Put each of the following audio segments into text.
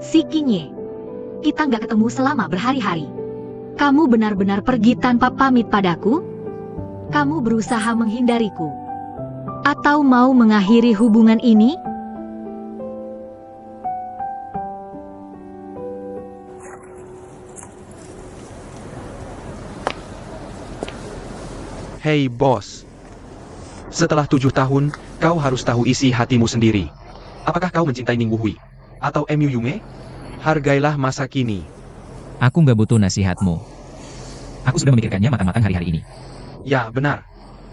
Si Kinye, kita nggak ketemu selama berhari-hari. Kamu benar-benar pergi tanpa pamit padaku? Kamu berusaha menghindariku? Atau mau mengakhiri hubungan ini? Hei bos, setelah 7 tahun, kau harus tahu isi hatimu sendiri. Apakah kau mencintai Ning Wuhui? Atau Mu Yume? Hargailah masa kini. Aku nggak butuh nasihatmu. Aku sudah memikirkannya matang-matang hari-hari ini. Ya, benar.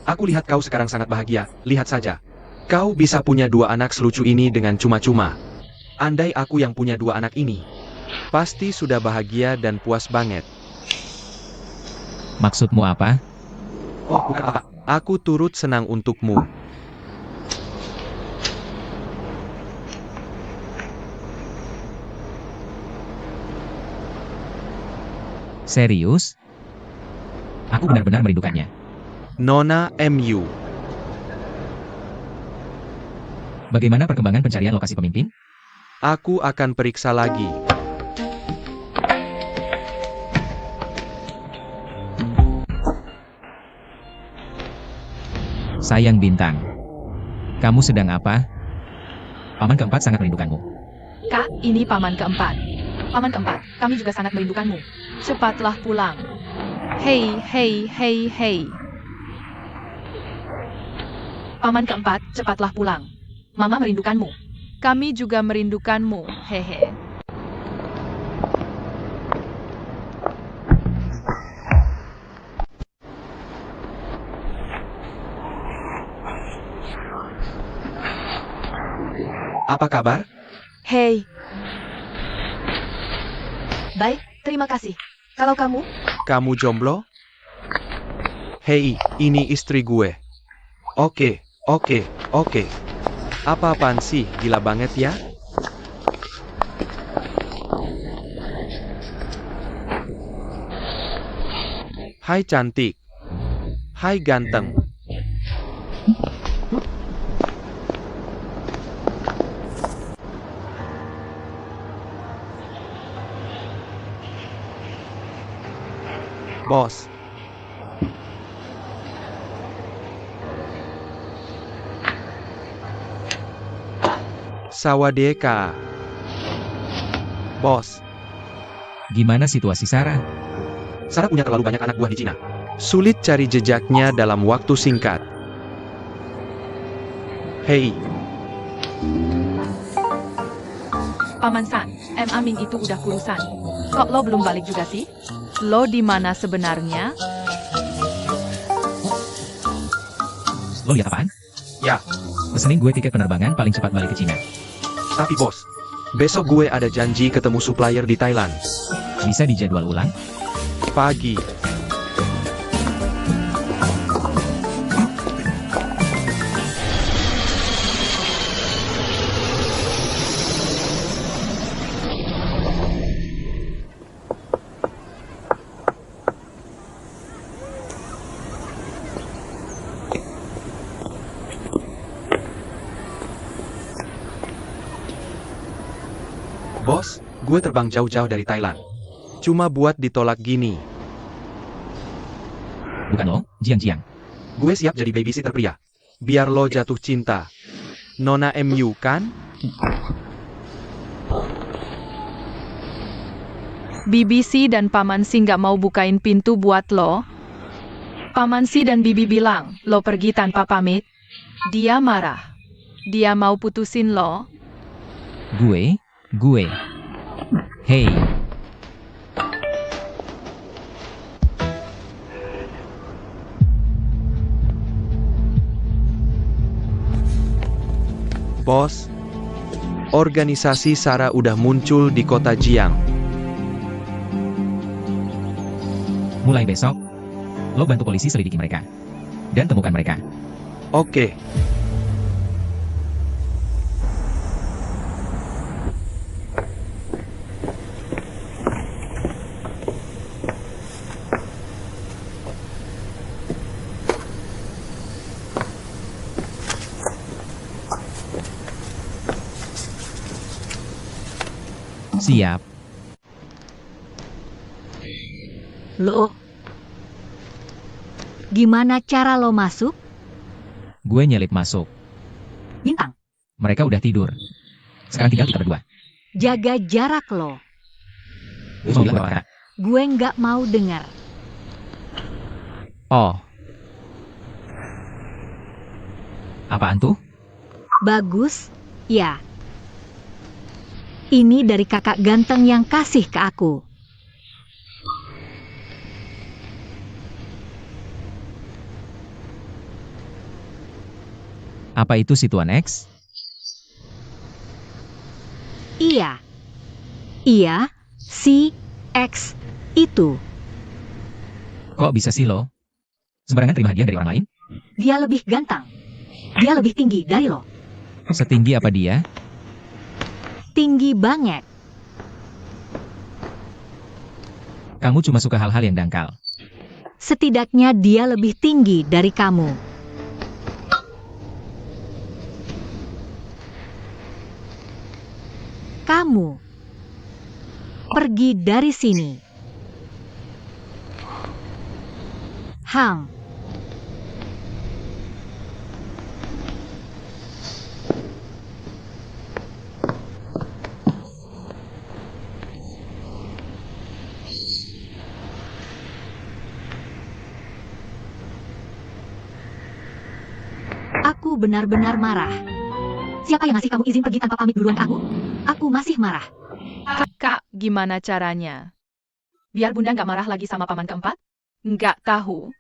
Aku lihat kau sekarang sangat bahagia, lihat saja. Kau bisa punya 2 anak selucu ini dengan cuma-cuma. Andai aku yang punya 2 anak ini, pasti sudah bahagia dan puas banget. Maksudmu apa? Oh, bukan apa. Aku turut senang untukmu. Serius? Aku benar-benar merindukannya. Nona Mu. Bagaimana perkembangan pencarian lokasi pemimpin? Aku akan periksa lagi. Sayang Bintang. Kamu sedang apa? Paman keempat sangat merindukanmu. Kak, ini paman keempat. Paman keempat, kami juga sangat merindukanmu. Cepatlah pulang. Hei, hei, hei, hei. Paman keempat, cepatlah pulang. Mama merindukanmu. Kami juga merindukanmu, hehe. Apa kabar? Hei. Baik, terima kasih. Kalau kamu? Kamu jomblo? Hei, ini istri gue. Oke. Apa-apaan sih, gila banget ya? Hai cantik. Hai ganteng. Bos. Sawadee-ka. Bos. Gimana situasi Sarah? Sarah punya terlalu banyak anak buah di Cina. Sulit cari jejaknya dalam waktu singkat. Hei, Paman San, Amin itu udah kurusan. Kok lo belum balik juga sih? Lo di mana sebenarnya? Lo lihat apaan? ya, Pesenin gue tiket penerbangan paling cepat balik ke Cina. tapi bos, besok gue ada janji ketemu supplier di Thailand. Bisa dijadwal ulang? Pagi. Bos, gue terbang jauh-jauh dari Thailand. Cuma buat ditolak gini. Bukan lo, Jiang. Gue siap jadi babysitter pria. Biar lo jatuh cinta. Nona Mu kan? BBC dan Paman Si nggak mau bukain pintu buat lo. Paman Si dan Bibi bilang, lo pergi tanpa pamit. Dia marah. Dia mau putusin lo. Gue. Hei, Bos, organisasi Sarah udah muncul di kota Jiang. mulai besok, lo bantu polisi selidiki mereka. Dan temukan mereka. Oke. Siap. Lo, gimana cara lo masuk? Gue nyelip masuk. Bintang, Mereka udah tidur. Sekarang tinggal kita berdua. jaga jarak lo. Gue mau bilang berapa kata? Gue nggak mau dengar. Oh. Apaan tuh? Bagus, ya. Ini dari kakak ganteng yang kasih ke aku. Apa itu si Tuan X? Iya. Iya, si X itu. Kok bisa sih lo? Sembarangan terima hadiah dari orang lain? Dia lebih ganteng. Dia lebih tinggi dari lo. Setinggi apa dia? Tinggi banget. Kamu cuma suka hal-hal yang dangkal. Setidaknya dia lebih tinggi dari kamu. Kamu pergi dari sini. Hang. Aku benar-benar marah. Siapa yang ngasih kamu izin pergi tanpa pamit duluan ke aku? Aku masih marah. Kak, gimana caranya? Biar bunda nggak marah lagi sama paman keempat? Nggak tahu.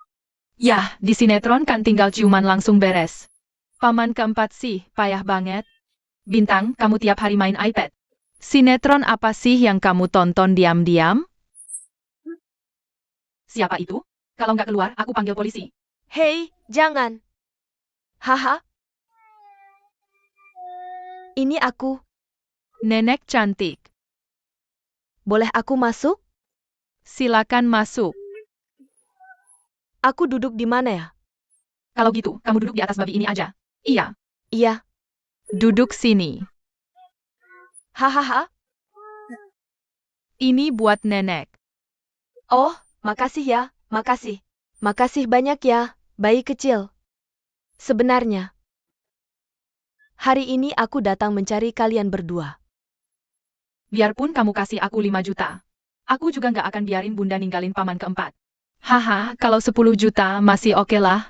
Yah, di sinetron kan tinggal ciuman langsung beres. Paman keempat sih, payah banget. Bintang, kamu tiap hari main iPad. Sinetron apa sih yang kamu tonton diam-diam? Siapa itu? Kalau nggak keluar, aku panggil polisi. Hei, jangan. Haha. Ini aku. Nenek cantik, Boleh aku masuk? silakan masuk. Aku duduk di mana ya? Kalau gitu, kamu duduk di atas babi ini aja. Iya, Iya. duduk sini. Hahaha. Ini buat nenek. Oh, makasih ya. Makasih. Makasih banyak ya, bayi kecil. Sebenarnya, hari ini aku datang mencari kalian berdua. Biarpun kamu kasih aku 5 juta. Aku juga nggak akan biarin bunda ninggalin paman keempat. Haha, kalau 10 juta masih oke lah.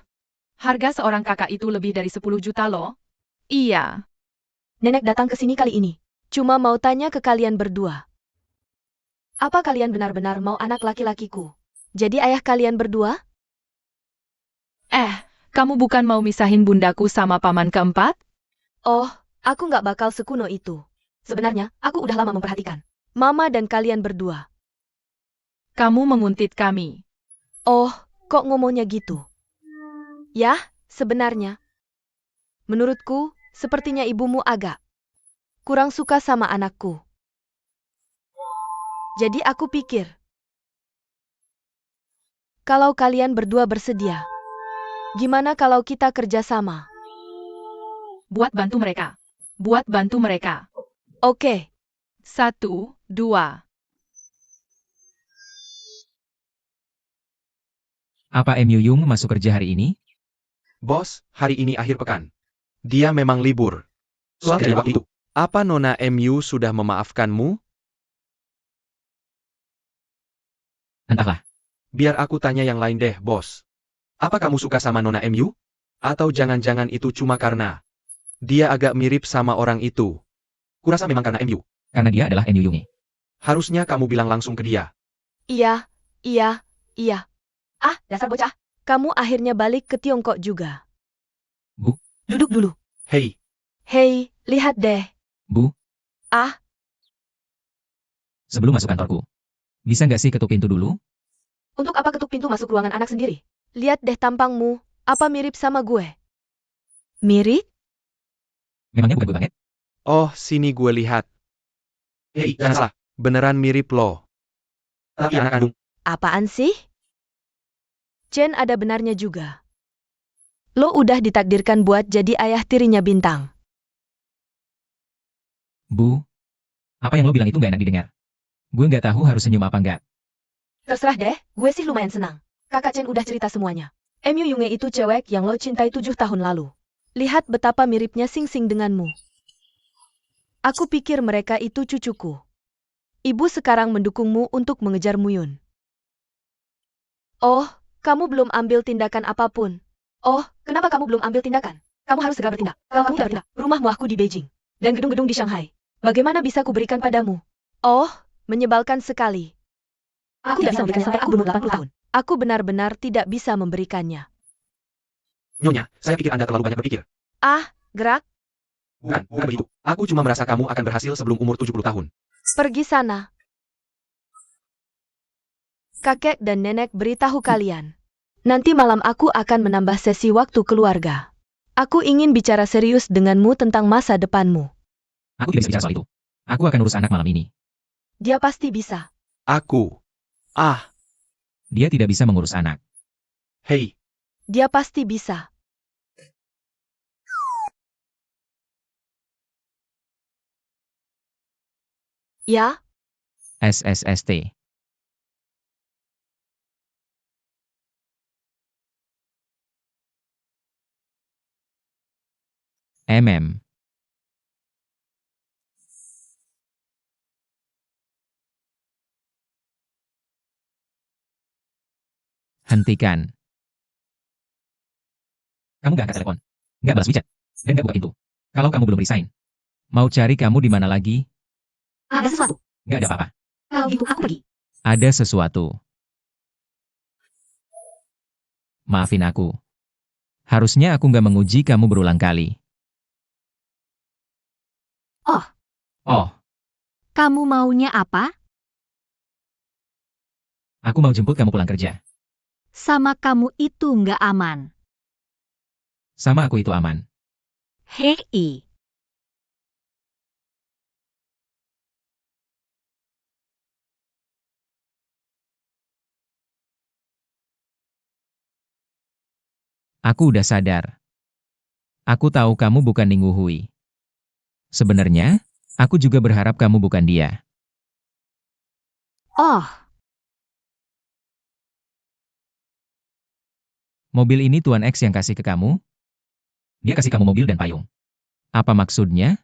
Harga seorang kakak itu lebih dari 10 juta loh. Iya, Nenek datang ke sini kali ini. Cuma mau tanya ke kalian berdua. Apa kalian benar-benar mau anak laki-lakiku? Jadi ayah kalian berdua? kamu bukan mau misahin bundaku sama paman keempat? Oh, aku nggak bakal sekuno itu. Sebenarnya, aku udah lama memperhatikan Mama dan kalian berdua. Kamu menguntit kami. Oh, kok ngomongnya gitu? Yah, sebenarnya. Menurutku, sepertinya ibumu agak kurang suka sama anakku. Jadi aku pikir, kalau kalian berdua bersedia, gimana kalau kita kerjasama? Buat bantu mereka. Buat bantu mereka. Oke, 1, 2. Apa MU Yung masuk kerja hari ini? Bos, hari ini akhir pekan. Dia memang libur. Soal kejadian waktu itu, apa Nona MU sudah memaafkanmu? Entahlah. Biar aku tanya yang lain deh, bos. Apa kamu suka sama Nona MU? Atau jangan-jangan itu cuma karena dia agak mirip sama orang itu? Kurasa memang karena MU. Karena dia adalah MU Yung. Harusnya kamu bilang langsung ke dia. iya. Ah, dasar bocah. Kamu akhirnya balik ke Tiongkok juga. Bu. Duduk dulu. Hei, Hei, lihat deh. Bu. Ah. Sebelum masuk kantorku. Bisa nggak sih ketuk pintu dulu? Untuk apa ketuk pintu masuk ruangan anak sendiri? Lihat deh tampangmu, apa mirip sama gue? Mirip? Memangnya bukan gue banget? oh sini gue lihat. Hei, jangan salah. Beneran mirip loh. Tapi anak kandung. Apaan sih? Chen ada benarnya juga. Lo udah ditakdirkan buat jadi ayah tirinya Bintang. Bu. Apa yang lo bilang itu nggak enak didengar. Gue nggak tahu harus senyum apa nggak. Terserah deh, gue sih lumayan senang. Kakak Chen udah cerita semuanya. Emu Yunge itu cewek yang lo cintai 7 tahun lalu. Lihat betapa miripnya Sing Sing denganmu. Aku pikir mereka itu cucuku. Ibu sekarang mendukungmu untuk mengejar Muyun. Oh, kamu belum ambil tindakan apapun. Oh, kenapa kamu belum ambil tindakan? Kamu harus segera bertindak. Kalau kamu tidak bertindak, rumahmu aku di Beijing. Dan gedung-gedung di Shanghai. Bagaimana bisa kuberikan padamu? Oh, menyebalkan sekali. Aku tidak bisa memberikannya sampai aku berumur 80 tahun. Aku benar-benar tidak bisa memberikannya. Nyonya, saya pikir Anda terlalu banyak berpikir. Ah, gerak, Bukan begitu. Aku cuma merasa kamu akan berhasil sebelum umur 70 tahun. pergi sana. Kakek dan nenek beritahu kalian. Nanti malam aku akan menambah sesi waktu keluarga. Aku ingin bicara serius denganmu tentang masa depanmu. Aku tidak bisa bicara soal itu. Aku akan urus anak malam ini. Dia pasti bisa. Aku. Ah, Dia tidak bisa mengurus anak. hei. Dia pasti bisa. Ya, SSST. Hentikan. Kamu gak angkat telepon. Gak balas WeChat. Dan gak buka pintu. Kalau kamu belum resign. Mau cari kamu di mana lagi? Ada sesuatu. Gak ada apa-apa. Kalau gitu aku pergi. Ada sesuatu. Maafin aku. Harusnya aku gak menguji kamu berulang kali. Oh, Oh, kamu maunya apa? aku mau jemput kamu pulang kerja. Sama kamu itu nggak aman. Sama aku itu aman. Hei. Aku udah sadar. Aku tahu kamu bukan Ning Wuhui. Sebenarnya, aku juga berharap kamu bukan dia. Oh, Mobil ini Tuan X yang kasih ke kamu? Dia kasih kamu mobil dan payung. Apa maksudnya?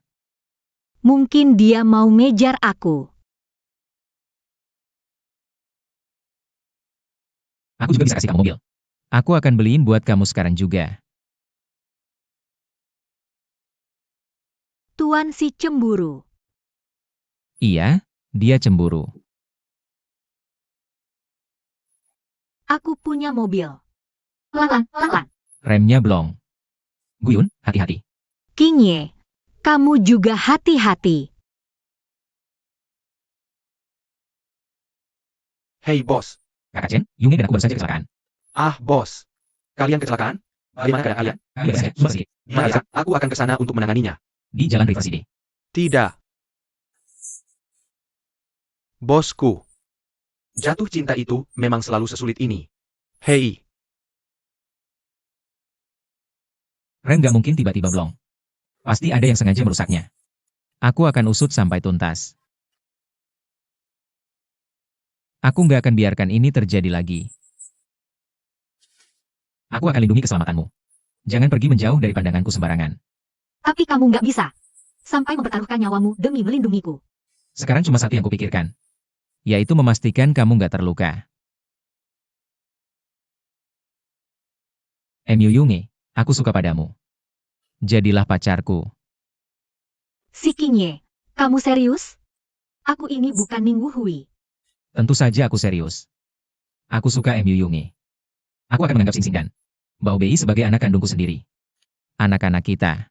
mungkin dia mau ngejar aku. Aku juga bisa kasih kamu mobil. Aku akan beliin buat kamu sekarang juga. Tuan si cemburu. Iya, dia cemburu. Aku punya mobil. Pelan-pelan. Remnya blong. Guyun, hati-hati. Kinye, kamu juga hati-hati. Hei, bos. Kakak Chen, Yunge dan aku baru saja kecelakaan. Ah, bos. Kalian kecelakaan? Bagaimana keadaan kalian? Kami baik saja, cuma sedikit. Mari, aku akan ke sana untuk menanganinya. Di Jalan River City. Tidak. Bosku. Jatuh cinta itu memang selalu sesulit ini. Hei, Rem gak mungkin tiba-tiba blong. Pasti ada yang sengaja merusaknya. Aku akan usut sampai tuntas. Aku nggak akan biarkan ini terjadi lagi. Aku akan lindungi keselamatanmu. Jangan pergi menjauh dari pandanganku sembarangan. Tapi kamu nggak bisa. Sampai mempertaruhkan nyawamu demi melindungiku. Sekarang cuma satu yang kupikirkan. Yaitu memastikan kamu nggak terluka. Emu Yunge, aku suka padamu. Jadilah pacarku. Si Kinye, kamu serius? Aku ini bukan Ning Wuhui. Tentu saja aku serius. Aku suka Emu Yunge. Aku akan menganggap Sing Sing dan Bao Bei sebagai anak kandungku sendiri. Anak-anak kita.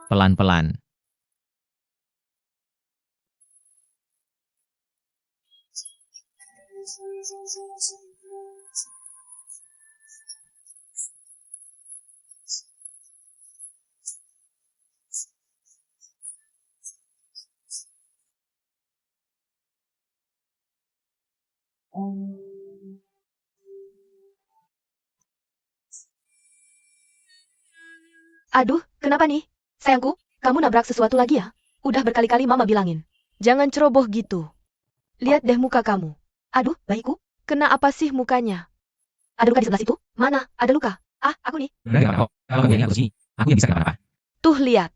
Pelan-pelan. Aduh, kenapa nih? Sayangku, kamu nabrak sesuatu lagi ya? Udah berkali-kali mama bilangin. Jangan ceroboh gitu. Lihat deh muka kamu. Aduh, bayiku. Kena apa sih mukanya? Ada luka di sebelah situ? Mana? Ada luka? Ah, aku nih. Udah gak apa-apa kok. Kalau kamu yang aku sini, aku yang bisa kenapa-napa. Tuh lihat.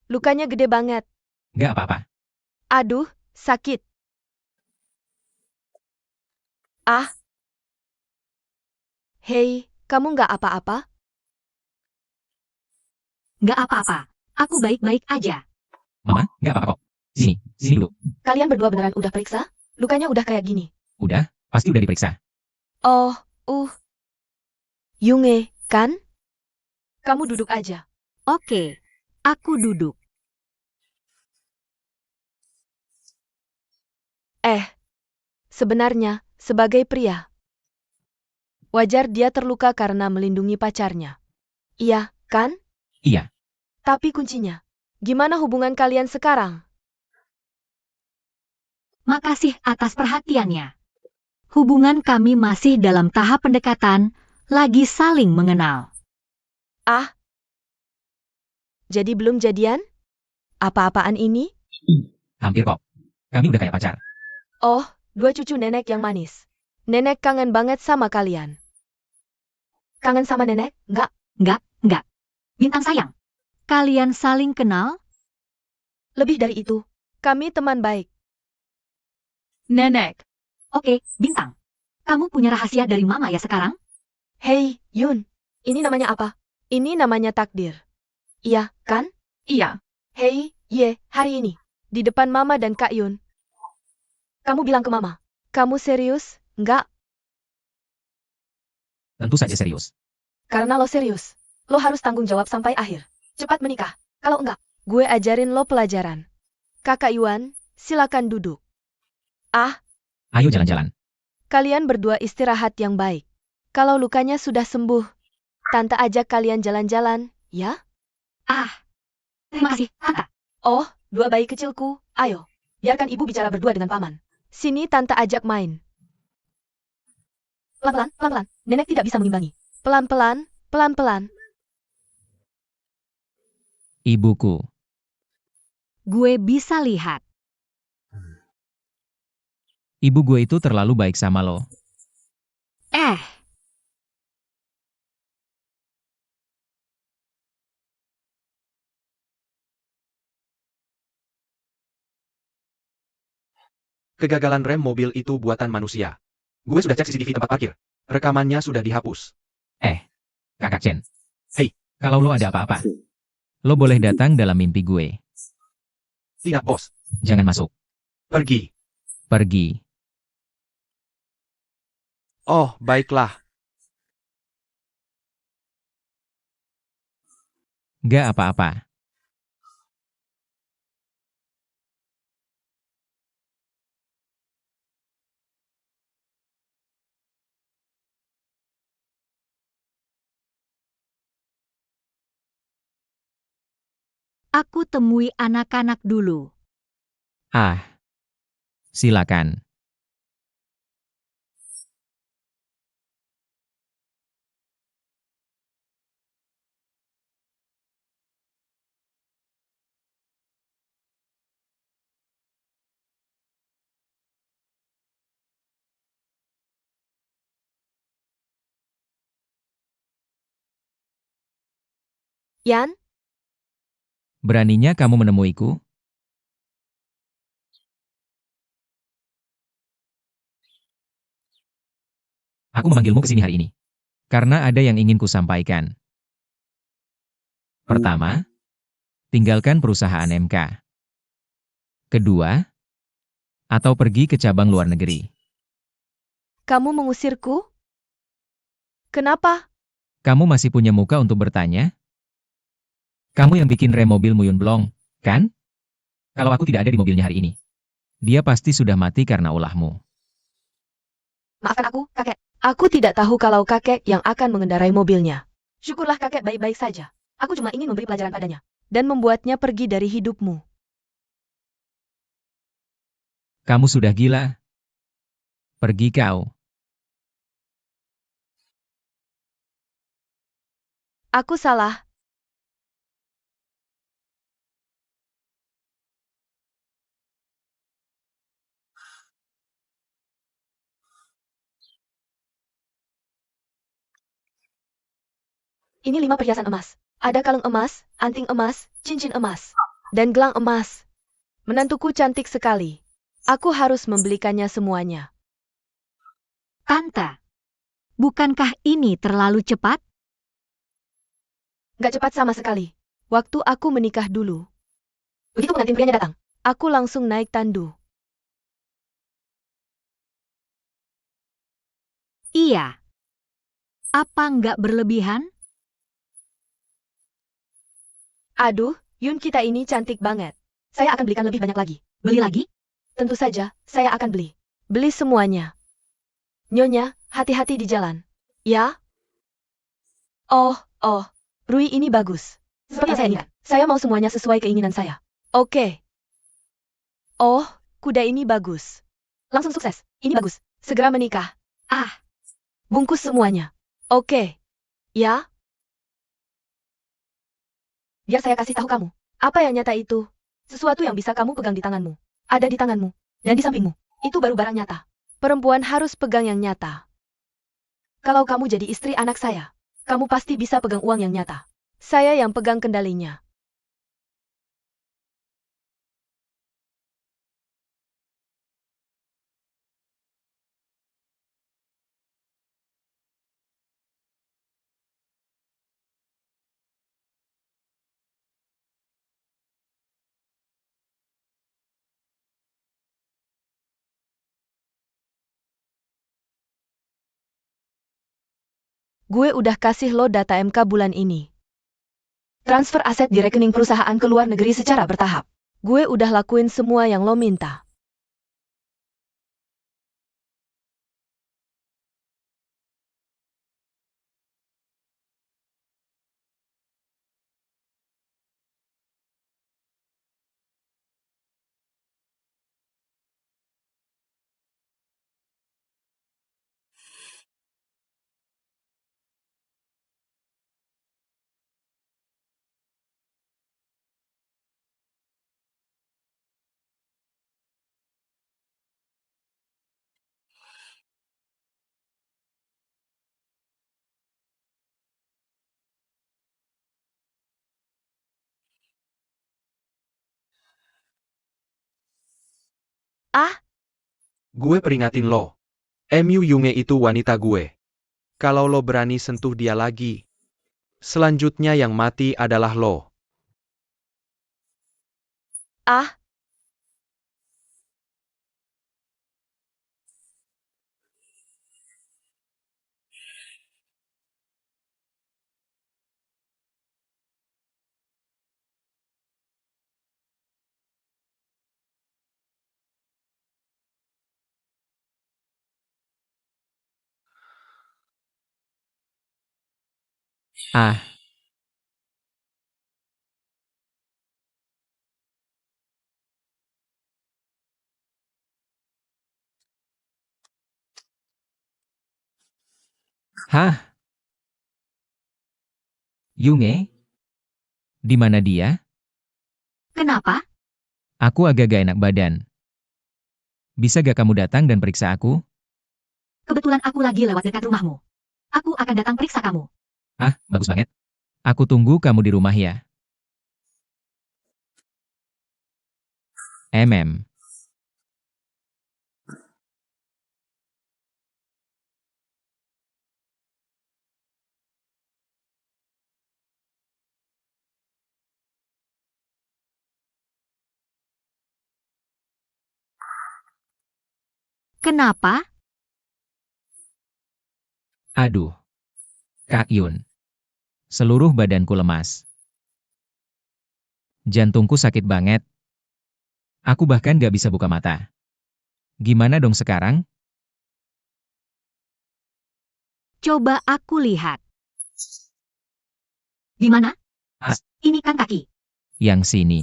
Lukanya gede banget. Gak apa-apa. Aduh, sakit. Ah. Hei, kamu nggak apa-apa? Nggak apa-apa. Aku baik-baik aja. Mama, gak apa-apa kok. Sini dulu. Kalian berdua beneran udah periksa? Lukanya udah kayak gini. Udah, pasti udah diperiksa. Oh, Yunge, kan? Kamu duduk aja. Oke, aku duduk. Sebenarnya, sebagai pria, wajar dia terluka karena melindungi pacarnya. Iya, kan? Iya. Tapi kuncinya, gimana hubungan kalian sekarang? Makasih atas perhatiannya. Hubungan kami masih dalam tahap pendekatan, lagi saling mengenal. Ah, jadi belum jadian? Apa-apaan ini? Hampir kok. Kami udah kayak pacar. Oh, dua cucu nenek yang manis. Nenek kangen banget sama kalian. Kangen sama nenek? Enggak. Bintang sayang. Kalian saling kenal? Lebih dari itu. Kami teman baik. Nenek, Oke, Bintang. Kamu punya rahasia dari Mama ya sekarang? Hei, Yun. Ini namanya apa? Ini namanya takdir. Iya, kan? iya. Hei, hari ini. Di depan Mama dan Kak Yun. Kamu bilang ke Mama. Kamu serius? Enggak, Tentu saja serius. karena lo serius. Lo harus tanggung jawab sampai akhir. Cepat menikah. Kalau enggak, gue ajarin lo pelajaran. Kakak Yuan, silakan duduk. Ah, Ayo jalan-jalan. kalian berdua istirahat yang baik. Kalau lukanya sudah sembuh, Tante ajak kalian jalan-jalan, ya? Terima kasih, Tante. Oh, dua bayi kecilku, ayo. Biarkan ibu bicara berdua dengan paman. Sini Tante ajak main. Pelan-pelan. Nenek tidak bisa mengimbangi. Pelan-pelan. Ibuku. Gue bisa lihat. Ibu gue itu terlalu baik sama lo. Kegagalan rem mobil itu buatan manusia. Gue sudah cek CCTV tempat parkir. Rekamannya sudah dihapus. Kakak Chen. Hei. Kalau lo ada apa-apa, lo boleh datang dalam mimpi gue. Tidak, bos. Jangan masuk. Pergi. Pergi. Oh, baiklah. Gak apa-apa. Aku temui anak-anak dulu. Silakan. Yan, Beraninya kamu menemuiku? Aku memanggilmu ke sini hari ini. Karena ada yang ingin kusampaikan. Pertama, tinggalkan perusahaan MK. Kedua, atau pergi ke cabang luar negeri. kamu mengusirku? Kenapa? Kamu masih punya muka untuk bertanya? Kamu yang bikin rem mobil Muyun Blong, kan? Kalau aku tidak ada di mobilnya hari ini, dia pasti sudah mati karena ulahmu. Maafkan aku, kakek. Aku tidak tahu kalau kakek yang akan mengendarai mobilnya. Syukurlah kakek baik-baik saja. Aku cuma ingin memberi pelajaran padanya. Dan membuatnya pergi dari hidupmu. Kamu sudah gila. Pergi kau. Aku salah. Ini 5 perhiasan emas. Ada kalung emas, anting emas, cincin emas, dan gelang emas. Menantuku cantik sekali. Aku harus membelikannya semuanya. Tante, bukankah ini terlalu cepat? Gak cepat sama sekali. Waktu aku menikah dulu. Begitu pengantin prianya datang, aku langsung naik tandu. Iya. Apa nggak berlebihan? Aduh, Yun kita ini cantik banget. Saya akan belikan lebih banyak lagi. Beli lagi? Tentu saja, saya akan beli. Beli semuanya. Nyonya, hati-hati di jalan. Ya? Oh, Rui ini bagus. Seperti yang saya inginkan. Saya mau semuanya sesuai keinginan saya. Oke. Oh, kuda ini bagus. Langsung sukses. Ini bagus. Segera menikah. Ah, Bungkus semuanya. Oke. Ya? Biar saya kasih tahu kamu. Apa yang nyata itu? Sesuatu yang bisa kamu pegang di tanganmu. Ada di tanganmu. Dan di sampingmu. Itu baru barang nyata. Perempuan harus pegang yang nyata. Kalau kamu jadi istri anak saya, kamu pasti bisa pegang uang yang nyata. Saya yang pegang kendalinya. Gue udah kasih lo data MK bulan ini. Transfer aset di rekening perusahaan ke luar negeri secara bertahap. Gue udah lakuin semua yang lo minta. Ah, Gue peringatin lo. MU Yunge itu wanita gue. Kalau lo berani sentuh dia lagi, selanjutnya yang mati adalah lo. ah, Ah, hah? Yunge? Di mana dia? kenapa? Aku agak gak enak badan. Bisa gak kamu datang dan periksa aku? Kebetulan aku lagi lewat dekat rumahmu. Aku akan datang periksa kamu. Ah, bagus banget. Aku tunggu kamu di rumah ya. MM. Kenapa? Aduh. Kak Yun. Seluruh badanku lemas. Jantungku sakit banget. Aku bahkan gak bisa buka mata. Gimana dong sekarang? Coba aku lihat. Di mana? Ah. Ini kan kaki. Yang sini.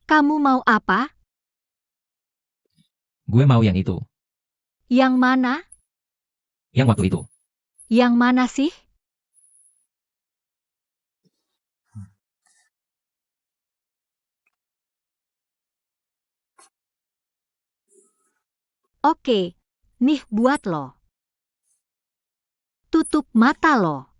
Kamu mau apa? Gue mau yang itu. Yang mana? Yang waktu itu. Yang mana sih? Oke, nih buat lo. Tutup mata lo.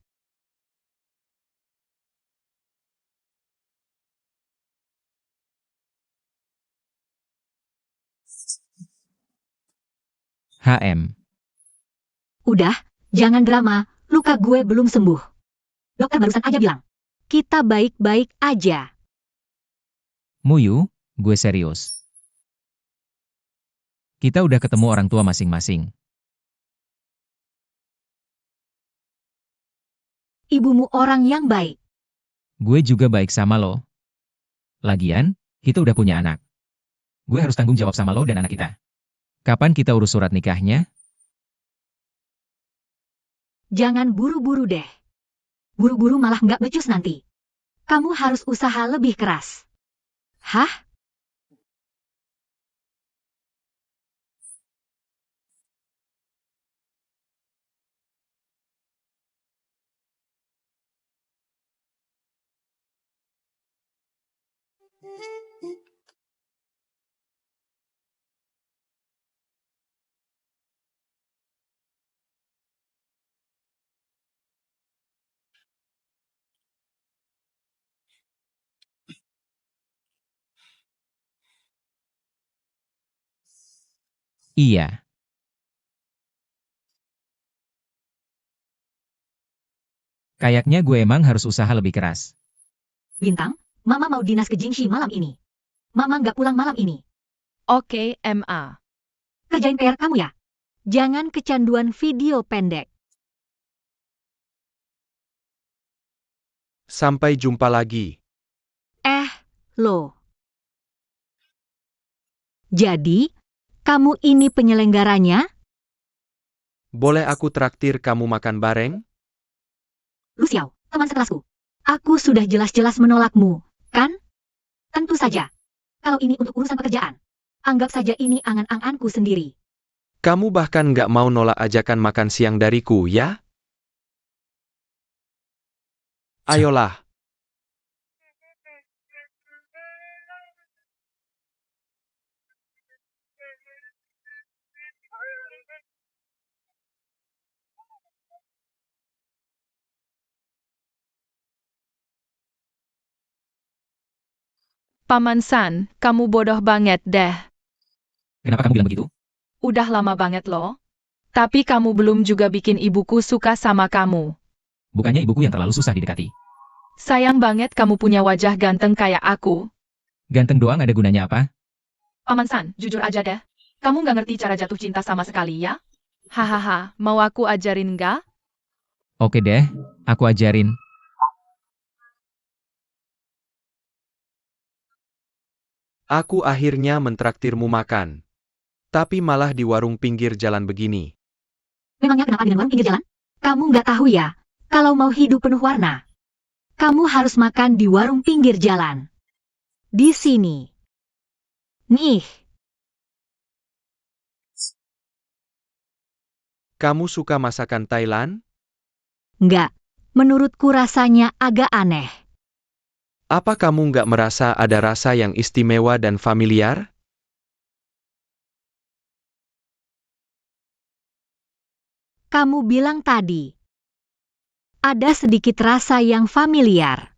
HM. Udah, jangan drama, luka gue belum sembuh. Dokter barusan aja bilang, kita baik-baik aja. Muyu, gue serius. Kita udah ketemu orang tua masing-masing. Ibumu orang yang baik. Gue juga baik sama lo. Lagian, kita udah punya anak. Gue harus tanggung jawab sama lo dan anak kita. Kapan kita urus surat nikahnya? Jangan buru-buru deh. Buru-buru malah nggak becus nanti. Kamu harus usaha lebih keras. Hah? Iya. Kayaknya gue emang harus usaha lebih keras. Bintang, Mama mau dinas ke Jingxi malam ini. Mama nggak pulang malam ini. Oke, MA. Kerjain PR kamu ya. Jangan kecanduan video pendek. Sampai jumpa lagi. Loh. Jadi, kamu ini penyelenggaranya? Boleh aku traktir kamu makan bareng? Lu Xiao, teman sekelasku. Aku sudah jelas-jelas menolakmu, kan? Tentu saja. Kalau ini untuk urusan pekerjaan, anggap saja ini angan-anganku sendiri. Kamu bahkan nggak mau nolak ajakan makan siang dariku, ya? Ayolah. Paman San, kamu bodoh banget deh. Kenapa kamu bilang begitu? Udah lama banget loh. Tapi kamu belum juga bikin ibuku suka sama kamu. Bukannya ibuku yang terlalu susah didekati. Sayang banget kamu punya wajah ganteng kayak aku. Ganteng doang ada gunanya apa? Paman San, jujur aja deh. Kamu nggak ngerti cara jatuh cinta sama sekali ya? Hahaha, mau aku ajarin nggak? Oke deh, aku ajarin. Aku akhirnya mentraktirmu makan. Tapi malah di warung pinggir jalan begini. Memangnya kenapa dengan warung pinggir jalan? Kamu nggak tahu ya, kalau mau hidup penuh warna, kamu harus makan di warung pinggir jalan. Di sini. Nih. Kamu suka masakan Thailand? Nggak. Menurutku rasanya agak aneh. Apa kamu nggak merasa ada rasa yang istimewa dan familiar? Kamu bilang tadi. Ada sedikit rasa yang familiar.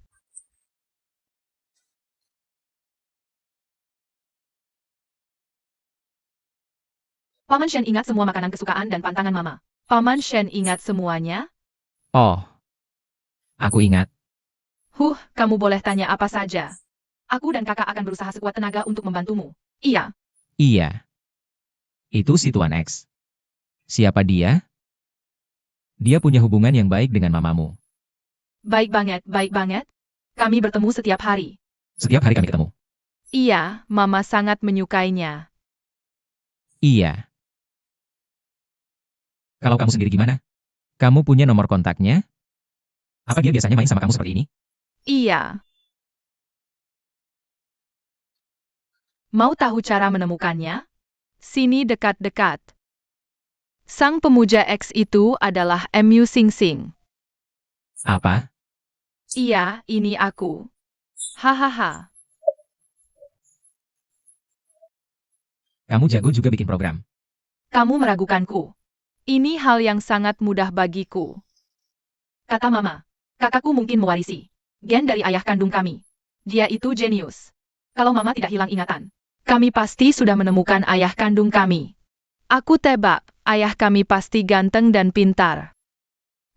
Paman Shen ingat semua makanan kesukaan dan pantangan Mama. Paman Shen ingat semuanya? Oh. Aku ingat. Kamu boleh tanya apa saja. Aku dan kakak akan berusaha sekuat tenaga untuk membantumu. Iya. Iya. Itu si Tuan X. Siapa dia? Dia punya hubungan yang baik dengan mamamu. Baik banget, baik banget. Kami bertemu setiap hari. Setiap hari kami ketemu. Iya, Mama sangat menyukainya. Iya. Kalau kamu sendiri gimana? Kamu punya nomor kontaknya? Apa dia biasanya main sama kamu seperti ini? Iya. Mau tahu cara menemukannya? Sini dekat-dekat. Sang pemuja X itu adalah Mu Sing Sing. Apa? Iya, ini aku. Hahaha. Kamu jago juga bikin program. Kamu meragukanku. Ini hal yang sangat mudah bagiku. Kata Mama, kakakku mungkin mewarisi gen dari ayah kandung kami. Dia itu jenius. Kalau Mama tidak hilang ingatan, kami pasti sudah menemukan ayah kandung kami. Aku tebak, ayah kami pasti ganteng dan pintar.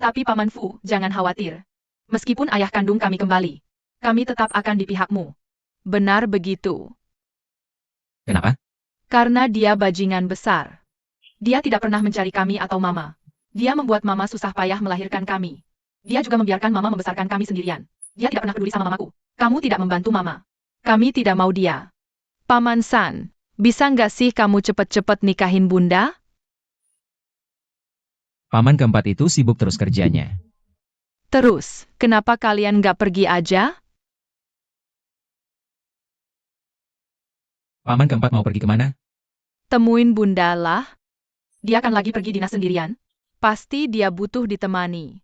Tapi Paman Fu, jangan khawatir. Meskipun ayah kandung kami kembali, kami tetap akan di pihakmu. Benar begitu. Kenapa? Karena dia bajingan besar. Dia tidak pernah mencari kami atau Mama. Dia membuat Mama susah payah melahirkan kami. Dia juga membiarkan Mama membesarkan kami sendirian. Dia tidak pernah peduli sama Mamaku. Kamu tidak membantu Mama. Kami tidak mau dia. Paman San, bisa nggak sih kamu cepet-cepet nikahin Bunda? Paman keempat itu sibuk terus kerjanya. Terus, kenapa kalian nggak pergi aja? Paman keempat mau pergi kemana? Temuin Bunda lah. Dia kan lagi pergi dinas sendirian. Pasti dia butuh ditemani.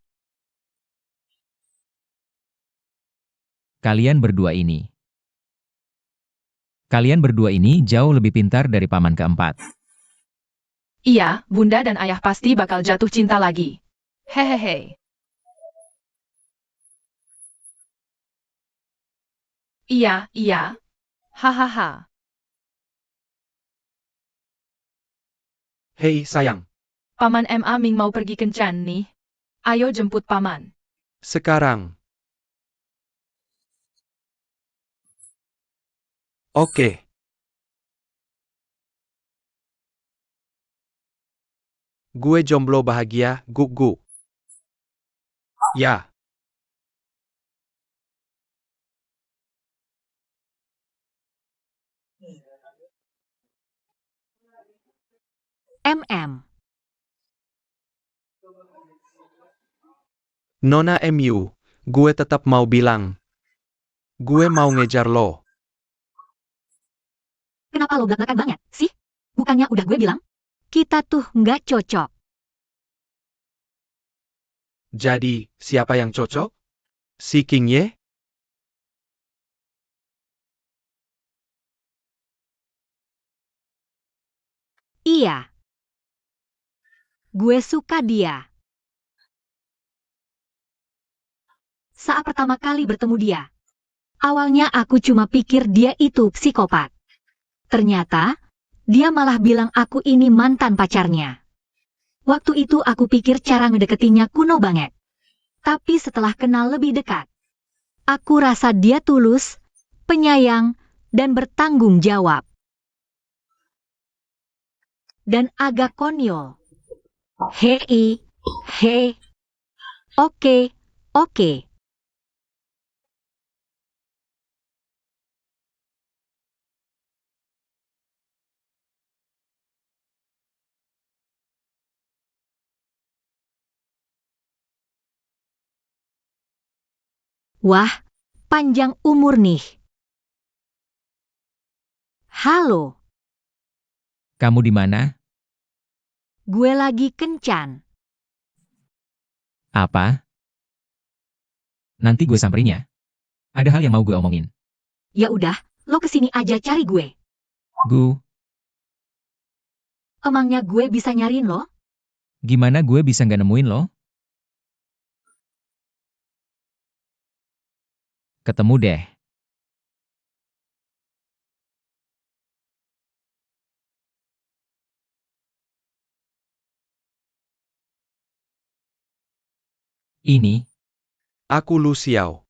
Kalian berdua ini. Kalian berdua ini jauh lebih pintar dari paman keempat. Iya, Bunda dan Ayah pasti bakal jatuh cinta lagi. Hehehe. Iya, iya. Hahaha. Hei sayang, Paman Ma Ming mau pergi kencan nih. Ayo jemput Paman. sekarang. Oke. Gue jomblo bahagia, guk. Ya. Nona MU, gue tetap mau bilang. Gue mau ngejar lo. Kenapa lo belak-belakan banget, sih? Bukannya udah gue bilang? Kita tuh nggak cocok. Jadi, siapa yang cocok? Si King Ye? Iya. Gue suka dia. Saat pertama kali bertemu dia, awalnya aku cuma pikir dia itu psikopat. Ternyata, dia malah bilang aku ini mantan pacarnya. Waktu itu aku pikir cara ngedeketinya kuno banget. Tapi setelah kenal lebih dekat, aku rasa dia tulus, penyayang, dan bertanggung jawab. Dan agak konyol. Hei. Oke. Wah, panjang umur nih. Halo, Kamu di mana? gue lagi kencan. Apa? Nanti gue samperin ya. Ada hal yang mau gue omongin. Ya udah, lo kesini aja cari gue. Emangnya gue bisa nyariin lo? Gimana gue bisa nggak nemuin lo? Ketemu deh. Ini, Aku Lu Xiao.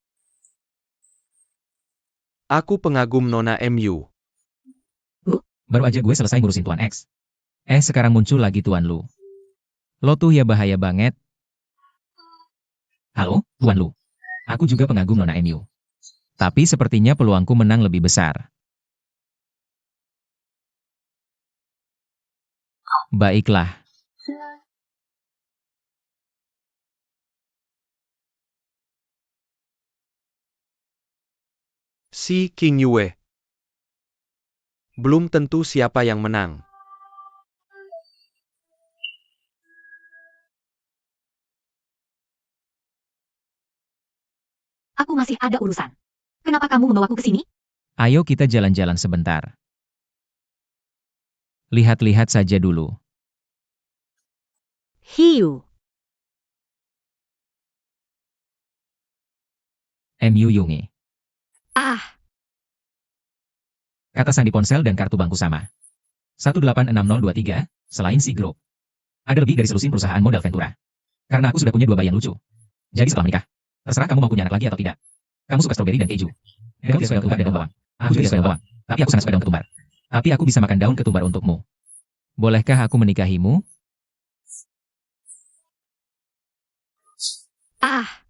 Aku pengagum Nona MU. baru aja gue selesai ngurusin Tuan X. Sekarang muncul lagi Tuan Lu. Lo tuh ya bahaya banget. Halo, Tuan Lu. Aku juga pengagum Nona MU. Tapi sepertinya peluangku menang lebih besar. Baiklah. Si King Yue. Belum tentu siapa yang menang. Aku masih ada urusan. Kenapa kamu membawaku ke sini? Ayo kita jalan-jalan sebentar. Lihat-lihat saja dulu. Hiu. MU Yunge. Ah, Kata sandi ponsel dan kartu bangku sama. 186023, selain si grup. Ada lebih dari selusin perusahaan modal Ventura. Karena aku sudah punya 2 bayi yang lucu. Jadi setelah menikah, terserah kamu mau punya anak lagi atau tidak. Kamu suka stroberi dan keju. Kamu tidak suka daun ketumbar dan daun bawang. Aku juga tidak suka daun bawang. Tapi aku sangat suka daun ketumbar. Tapi aku bisa makan daun ketumbar untukmu. Bolehkah aku menikahimu? ah.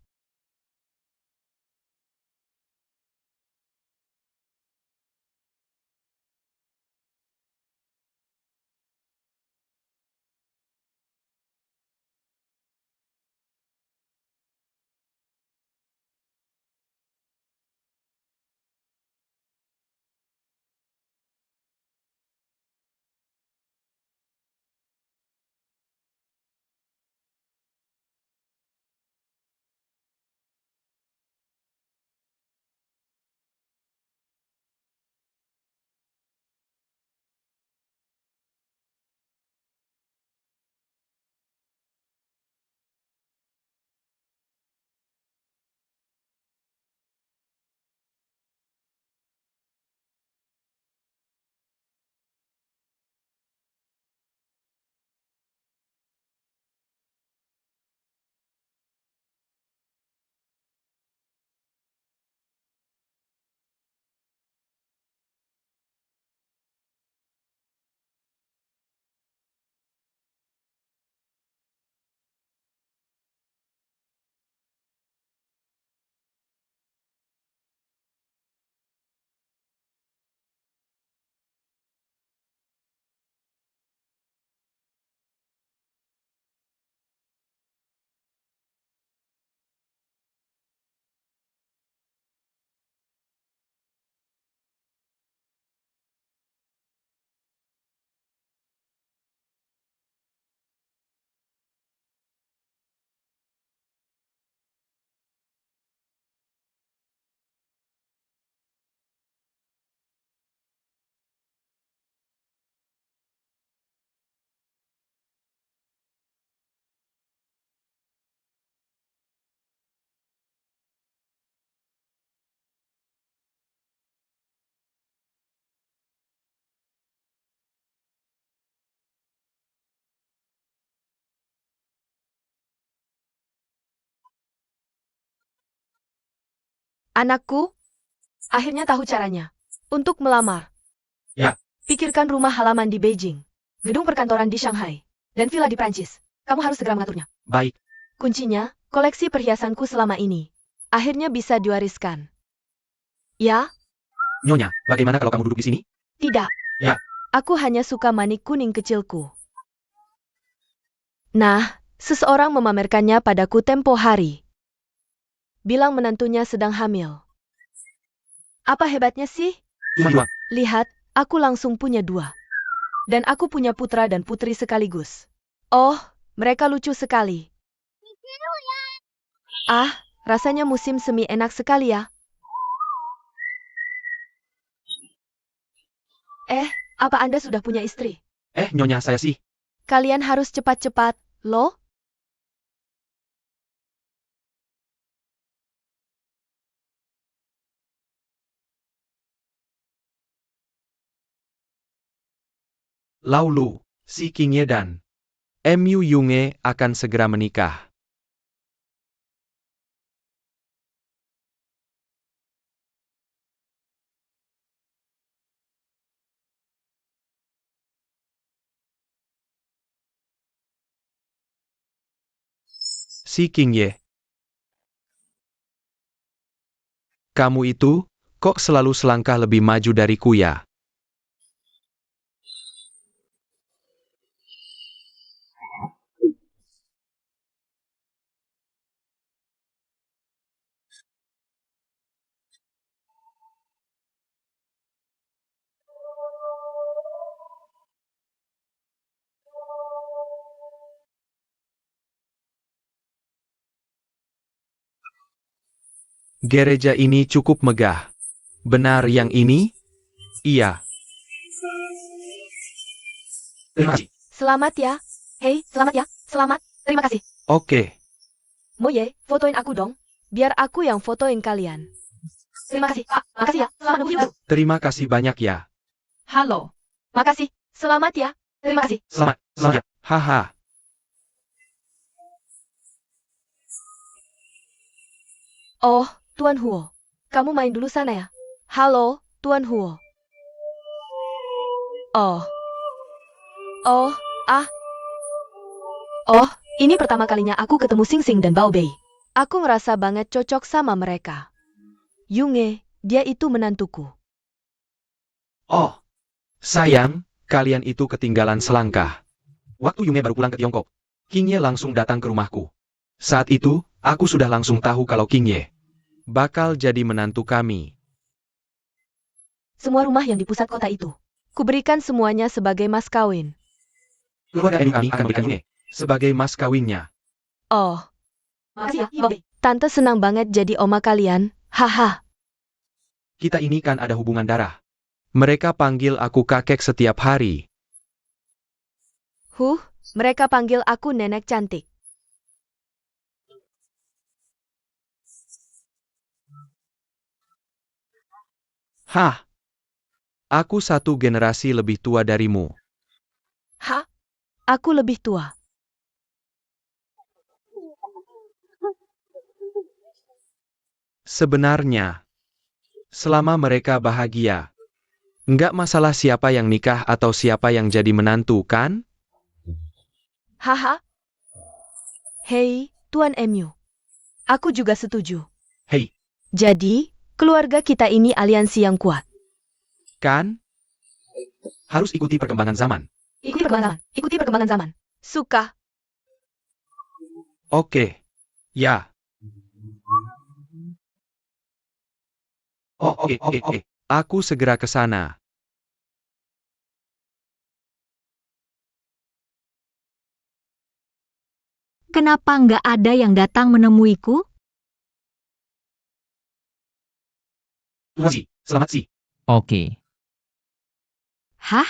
Anakku, akhirnya tahu caranya. Untuk melamar. Ya. Pikirkan rumah halaman di Beijing, gedung perkantoran di Shanghai, dan villa di Prancis. Kamu harus segera mengaturnya. Baik. Kuncinya, koleksi perhiasanku selama ini. Akhirnya bisa diwariskan. Ya, Nyonya, bagaimana kalau kamu duduk di sini? tidak. Ya. Aku hanya suka manik kuning kecilku. Nah, seseorang memamerkannya padaku tempo hari. Bilang menantunya sedang hamil. Apa hebatnya sih? Cuma 2. Lihat, aku langsung punya 2. Dan aku punya putra dan putri sekaligus. Oh, mereka lucu sekali. Ah, rasanya musim semi enak sekali ya. Apa Anda sudah punya istri? Nyonya saya sih. Kalian harus cepat-cepat, loh. Laulu, si King Ye dan MU Yunge akan segera menikah. Si King Ye. Kamu itu, kok selalu selangkah lebih maju dariku ya? Gereja ini cukup megah. Benar yang ini? Iya. Terima kasih. Selamat ya. Hei, selamat ya. Selamat. Terima kasih. Oke. Moye, fotoin aku dong. Biar aku yang fotoin kalian. Terima kasih. Makasih ya. Selamat nunggu hidup. Terima kasih banyak ya. Halo. Makasih. Selamat ya. Terima kasih. Selamat. Selamat. Haha. Oh, Tuan Huo. Kamu main dulu sana ya. Halo, Tuan Huo. Oh. Oh, ah. Oh, ini pertama kalinya aku ketemu Sing Sing dan Bao Bei. Aku ngerasa banget cocok sama mereka. Yunge, dia itu menantuku. Oh. Sayang, kalian itu ketinggalan selangkah. Waktu Yunge baru pulang ke Tiongkok, King Ye langsung datang ke rumahku. Saat itu, aku sudah langsung tahu kalau King Ye bakal jadi menantu kami. Semua rumah yang di pusat kota itu. Kuberikan semuanya sebagai mas kawin. Keluarga Enu kami akan memberikan Yunge sebagai mas kawinnya. Oh, Makasih ya, Bao Bei. tante senang banget jadi oma kalian. Haha. Kita ini kan ada hubungan darah. Mereka panggil aku kakek setiap hari. Mereka panggil aku nenek cantik. Hah? Aku satu generasi lebih tua darimu. Hah? Aku lebih tua. Sebenarnya, selama mereka bahagia, nggak masalah siapa yang nikah atau siapa yang jadi menantu, kan? Haha. Hei, Tuan Emu. Aku juga setuju. Hei, Jadi, keluarga kita ini aliansi yang kuat. kan? Harus ikuti perkembangan zaman. Ikuti perkembangan zaman. Ikuti perkembangan zaman. Suka. Oke. Ya. Oh, oke. Aku segera ke sana. Kenapa nggak ada yang datang menemuiku? Selamat sih. Oke. Hah?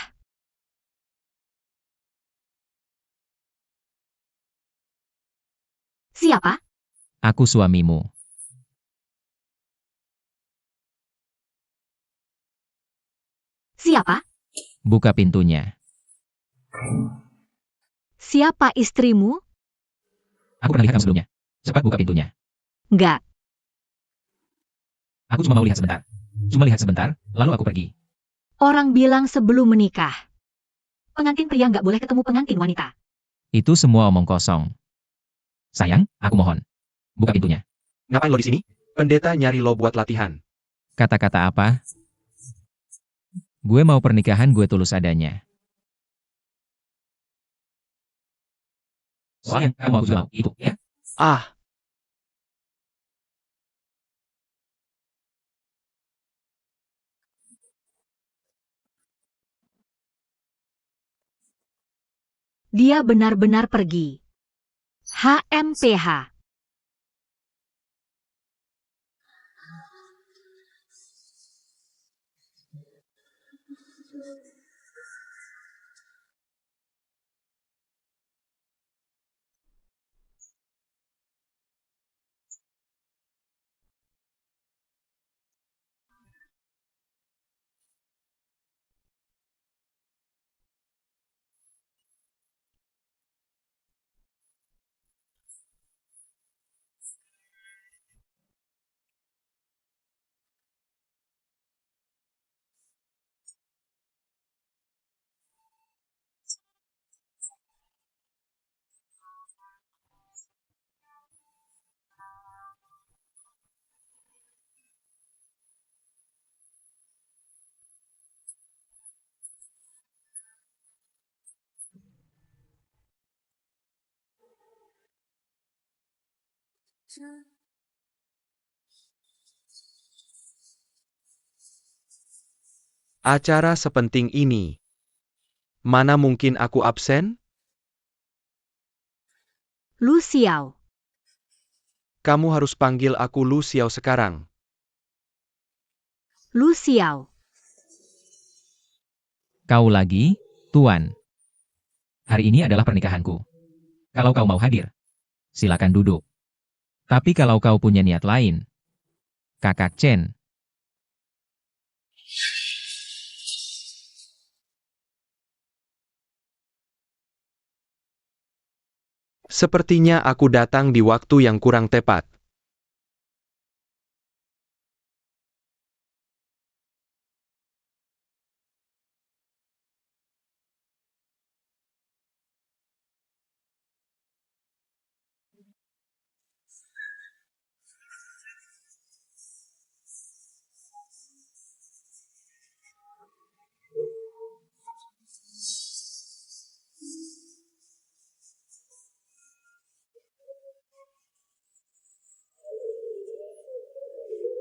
Siapa? Aku suamimu. Siapa? Buka pintunya. Siapa istrimu? Aku pernah lihat kamu sebelumnya. Cepat buka pintunya. Nggak. Aku cuma mau lihat sebentar. Cuma lihat sebentar, lalu aku pergi. Orang bilang sebelum menikah. Pengantin pria nggak boleh ketemu pengantin wanita. Itu semua omong kosong. Sayang, aku mohon. Buka pintunya. Ngapain lo di sini? Pendeta nyari lo buat latihan. Kata-kata apa? Gue mau pernikahan gue tulus adanya. Soalnya kamu mau juga mau itu, ya? Ah, Dia benar-benar pergi. HMPH. Acara sepenting ini. Mana mungkin aku absen? Lu Xiao. Kamu harus panggil aku Lu Xiao sekarang. Lu Xiao. Kau lagi, Tuan. Hari ini adalah pernikahanku. Kalau kau mau hadir, silakan duduk. Tapi kalau kau punya niat lain, Kakak Chen, Sepertinya aku datang di waktu yang kurang tepat.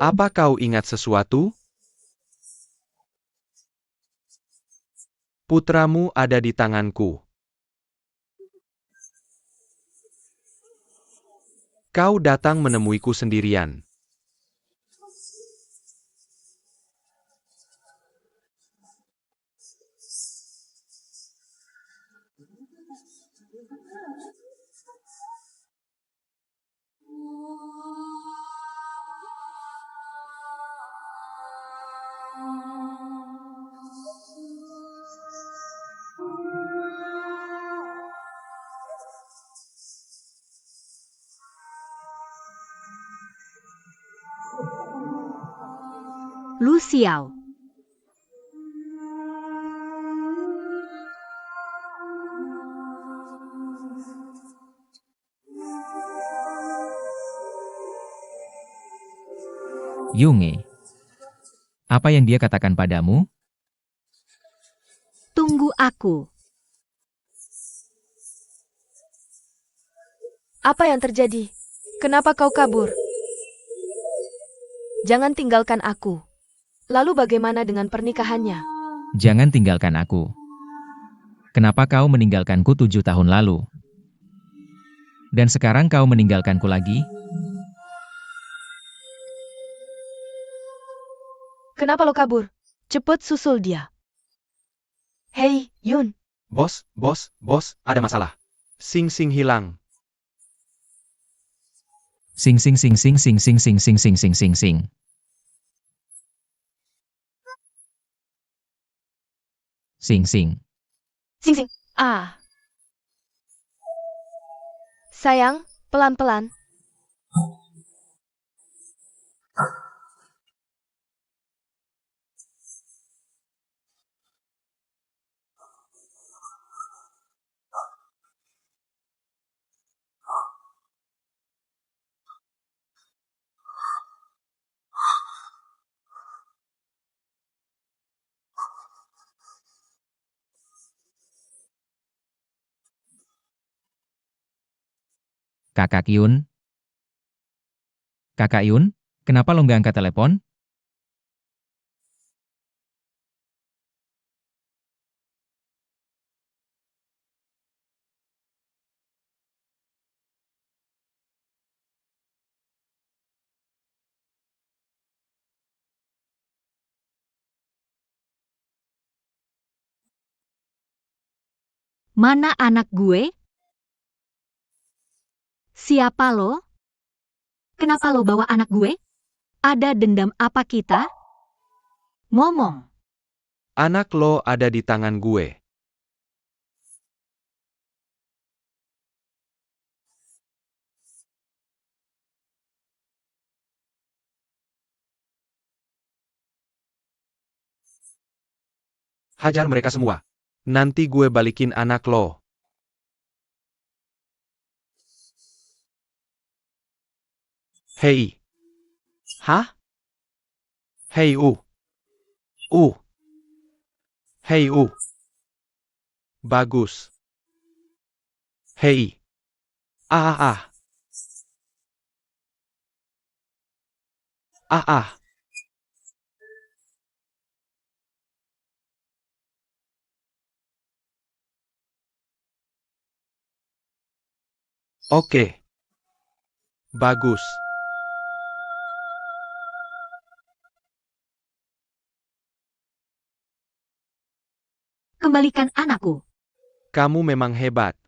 Apa kau ingat sesuatu? Putramu ada di tanganku. Kau datang menemuiku sendirian. Lu Xiao. Yunge. Apa yang dia katakan padamu? Tunggu aku. Apa yang terjadi? Kenapa kau kabur? Jangan tinggalkan aku. Lalu bagaimana dengan pernikahannya? Jangan tinggalkan aku. Kenapa kau meninggalkanku 7 tahun lalu? Dan sekarang kau meninggalkanku lagi? Kenapa lo kabur? Cepet susul dia. Hei, Yun. Bos, ada masalah. Sing hilang. Sing sing sing sing sing sing sing sing sing sing sing sing. Sing sing. Sing sing. Ah. Sayang, pelan-pelan. Kakak Yun? Kakak Yun, kenapa lo nggak angkat telepon? Mana anak gue? Siapa lo? Kenapa lo bawa anak gue? Ada dendam apa kita? Ngomong. Anak lo ada di tangan gue. Hajar mereka semua. Nanti gue balikin anak lo. Hei. Hah? Hei Hei Bagus. Hei. Ah. Ah ah. Oke. Bagus. Kembalikan anakku. Kamu memang hebat.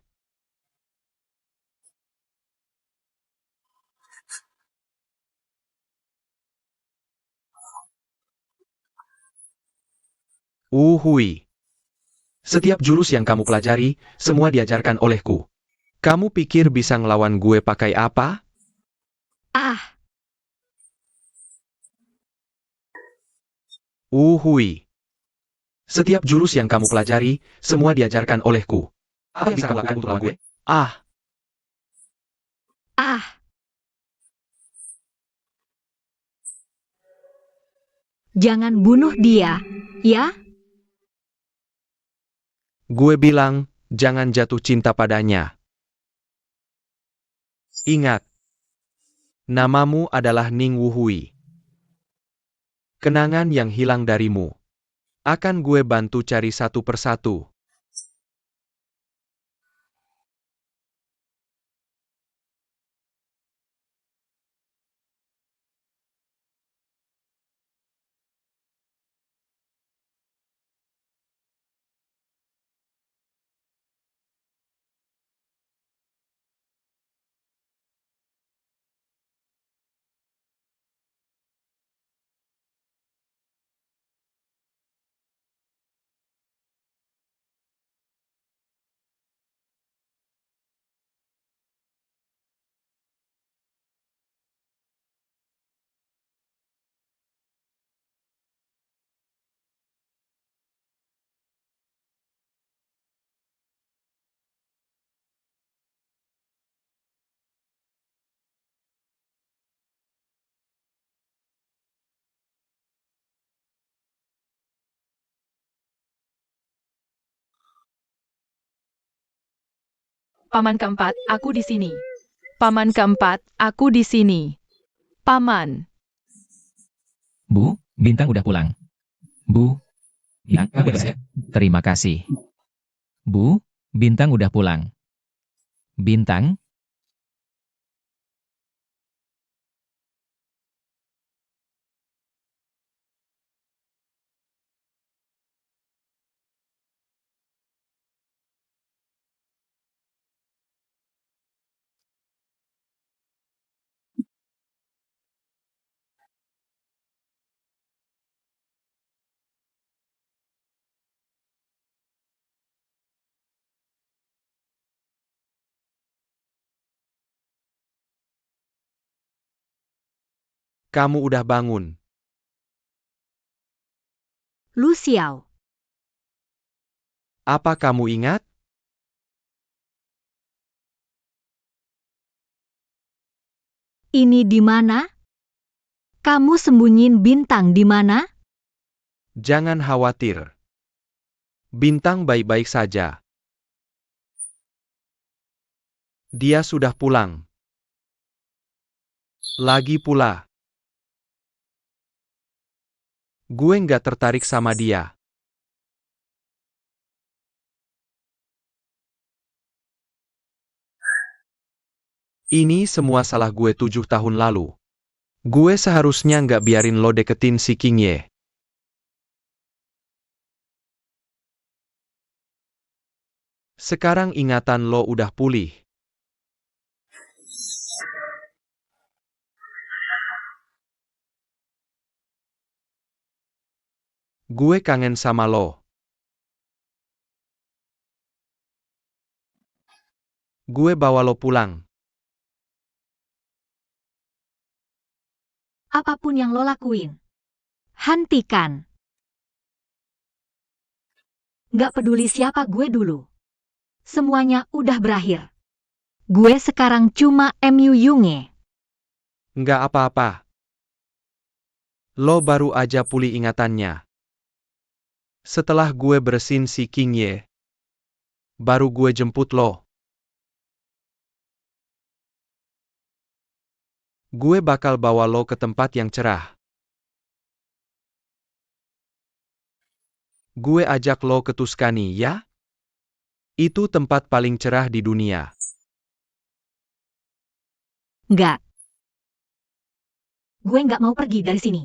Uhui. Setiap jurus yang kamu pelajari, semua diajarkan olehku. Kamu pikir bisa ngelawan gue pakai apa? Ah, Uhui. Setiap jurus yang kamu pelajari, semua diajarkan olehku. Apa yang bisa kamu lakukan untuk melawan gue? Ah, ah. Jangan bunuh dia, ya? gue bilang, jangan jatuh cinta padanya. Ingat, namamu adalah Ning Wuhui. Kenangan yang hilang darimu. Akan gue bantu cari satu persatu. Paman keempat, aku di sini. Paman keempat, aku di sini. Paman. Bu, Bintang udah pulang. Bu, ya, beres ya? Terima kasih. Bu, Bintang udah pulang. Bintang, Kamu udah bangun. Lu Xiao. Apa kamu ingat? Ini di mana? Kamu sembunyiin Bintang di mana? Jangan khawatir. Bintang baik-baik saja. Dia sudah pulang. Lagi pula, gue nggak tertarik sama dia. Ini semua salah gue 7 tahun lalu. Gue seharusnya nggak biarin lo deketin si King Ye. Sekarang ingatan lo udah pulih. Gue kangen sama lo. Gue bawa lo pulang. Apapun yang lo lakuin. Hentikan. Gak peduli siapa gue dulu. Semuanya udah berakhir. Gue sekarang cuma MU Yunge. Nggak apa-apa. Lo baru aja pulih ingatannya. Setelah gue bersin si King Ye, baru gue jemput lo. Gue bakal bawa lo ke tempat yang cerah. Gue ajak lo ke Tuscany, ya? Itu tempat paling cerah di dunia. Nggak. Gue nggak mau pergi dari sini.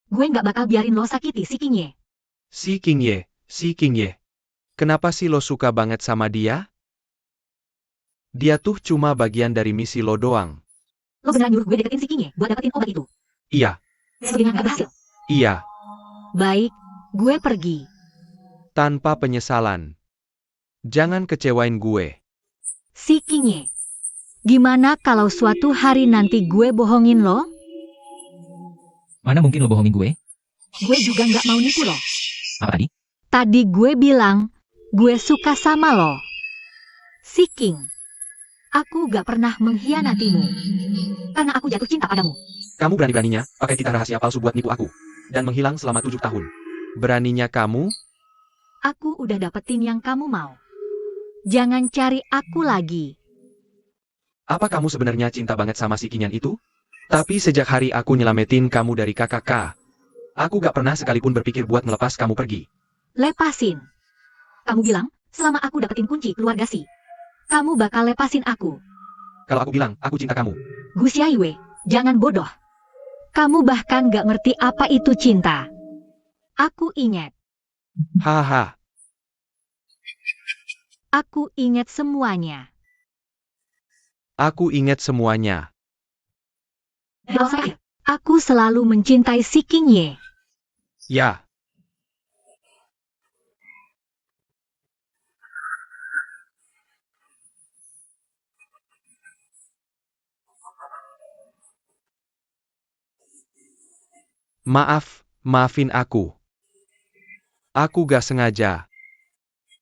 Gue nggak bakal biarin lo sakiti si King Ye. Si King Ye. Kenapa sih lo suka banget sama dia? Dia tuh cuma bagian dari misi lo doang. Lo beneran nyuruh gue deketin si King Ye buat dapetin obat itu? Iya, Dengan nggak berhasil. iya, Baik, gue pergi. tanpa penyesalan. Jangan kecewain gue. Si King Ye. Gimana kalau suatu hari nanti gue bohongin lo? Mana mungkin lo bohongin gue? Gue juga nggak mau nipu lo. Apa tadi? Tadi gue bilang, gue suka sama lo. Si King. Aku gak pernah mengkhianatimu. Karena aku jatuh cinta padamu. Kamu berani-beraninya pakai kitab rahasia palsu buat nipu aku. Dan menghilang selama 7 tahun. Beraninya kamu? Aku udah dapetin yang kamu mau. Jangan cari aku lagi. Apa kamu sebenarnya cinta banget sama si Kinyan itu? Tapi sejak hari aku nyelamatin kamu dari KKK, aku gak pernah sekalipun berpikir buat ngelepas kamu pergi. Lepasin. Kamu bilang, selama aku dapetin kunci keluarga si, kamu bakal lepasin aku. Kalau aku bilang, aku cinta kamu. Gus Yaiwe, jangan bodoh. Kamu bahkan gak ngerti apa itu cinta. Aku ingat. Haha. Aku ingat semuanya. Aku ingat semuanya. Aku selalu mencintai si King Ye. Ya. Maafin aku. Aku gak sengaja.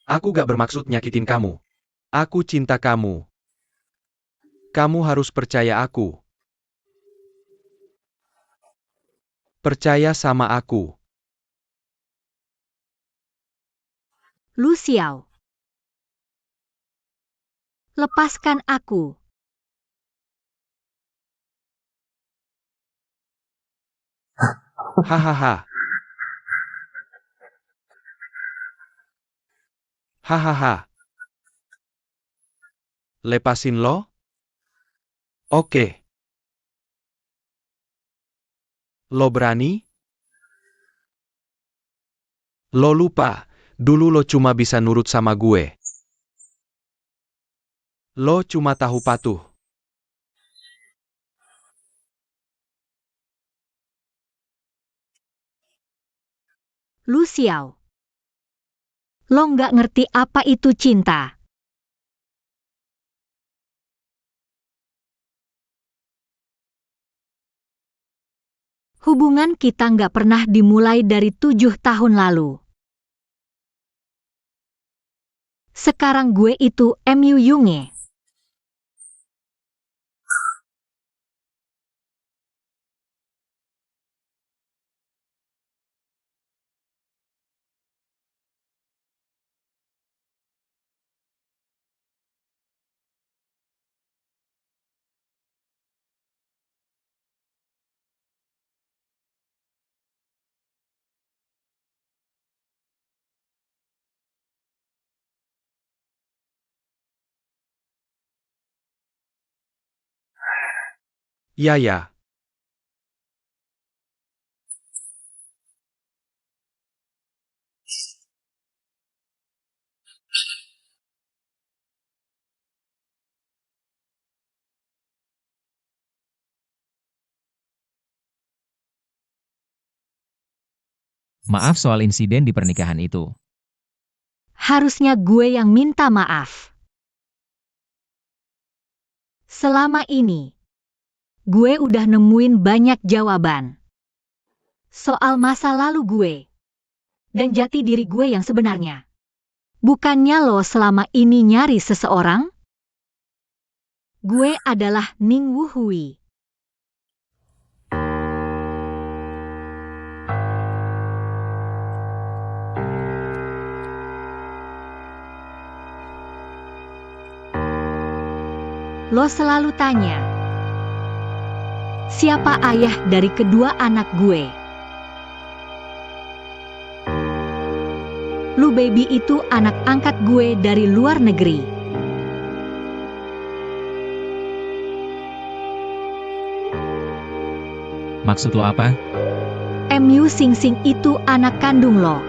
Aku gak bermaksud nyakitin kamu. Aku cinta kamu. Kamu harus percaya aku. Percaya sama aku. Lu Xiao. Lepaskan aku. Hahaha. Hahaha. Lepasin lo? Oke. Lo berani? Lo lupa, dulu lo cuma bisa nurut sama gue. Lo cuma tahu patuh. Lu Xiao. Lo nggak ngerti apa itu cinta. Hubungan kita nggak pernah dimulai dari 7 tahun lalu. Sekarang gue itu Mu Yunge. Ya. Maaf soal insiden di pernikahan itu. Harusnya gue yang minta maaf. Selama ini, gue udah nemuin banyak jawaban soal masa lalu gue dan jati diri gue yang sebenarnya. Bukannya lo selama ini nyari seseorang? Gue adalah Ning Wuhui. Lo selalu tanya, Siapa ayah dari kedua anak gue? Lu Baby itu anak angkat gue dari luar negeri. Maksud lo apa? MU Sing Sing itu anak kandung lo.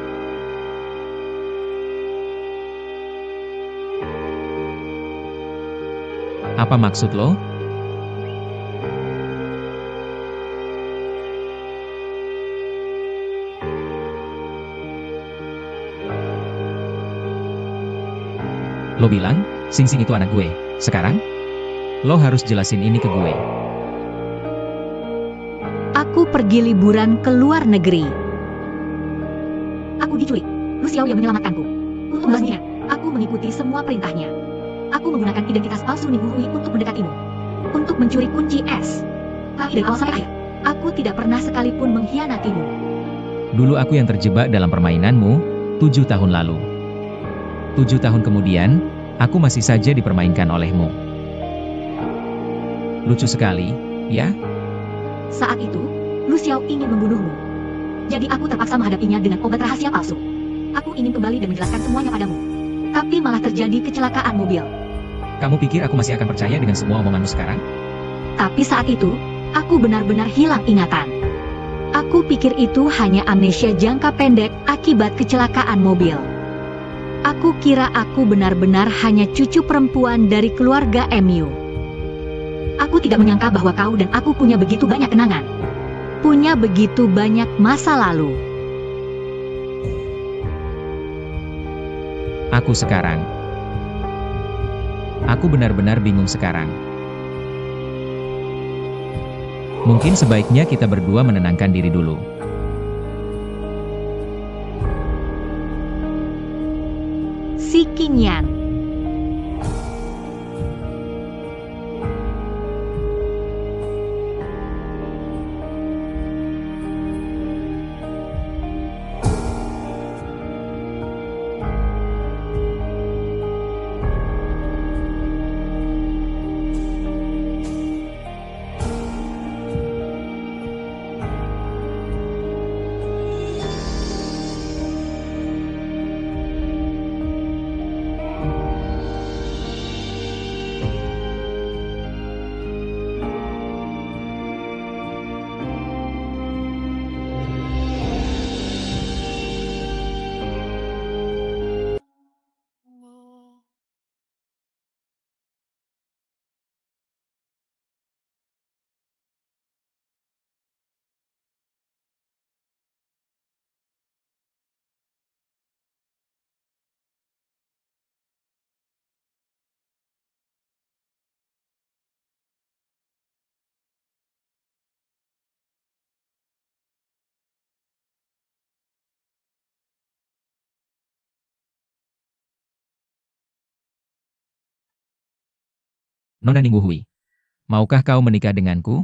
Apa maksud lo? Lo bilang, Sing Sing itu anak gue. Sekarang? Lo harus jelasin ini ke gue. Aku pergi liburan ke luar negeri. Aku diculik. Lu Xiao yang menyelamatkanku. Untuk membalasnya, aku mengikuti semua perintahnya. Aku menggunakan identitas palsu Ning Hui untuk mendekatimu. Untuk mencuri kunci es. Tapi dari awal sampai akhir, aku tidak pernah sekalipun mengkhianatimu. Dulu aku yang terjebak dalam permainanmu, 7 tahun lalu. 7 tahun kemudian, aku masih saja dipermainkan olehmu. Lucu sekali, ya? Saat itu, Lu Xiao ingin membunuhmu. Jadi aku terpaksa menghadapinya dengan obat rahasia palsu. Aku ingin kembali dan menjelaskan semuanya padamu. Tapi malah terjadi kecelakaan mobil. Kamu pikir aku masih akan percaya dengan semua omonganmu sekarang? Tapi saat itu, aku benar-benar hilang ingatan. Aku pikir itu hanya amnesia jangka pendek akibat kecelakaan mobil. Aku kira aku benar-benar hanya cucu perempuan dari keluarga MU. Aku tidak menyangka bahwa kau dan aku punya begitu banyak kenangan. Punya begitu banyak masa lalu. Aku benar-benar bingung sekarang. Mungkin sebaiknya kita berdua menenangkan diri dulu. Si Qingyan. Nona Ning Hui, maukah kau menikah denganku?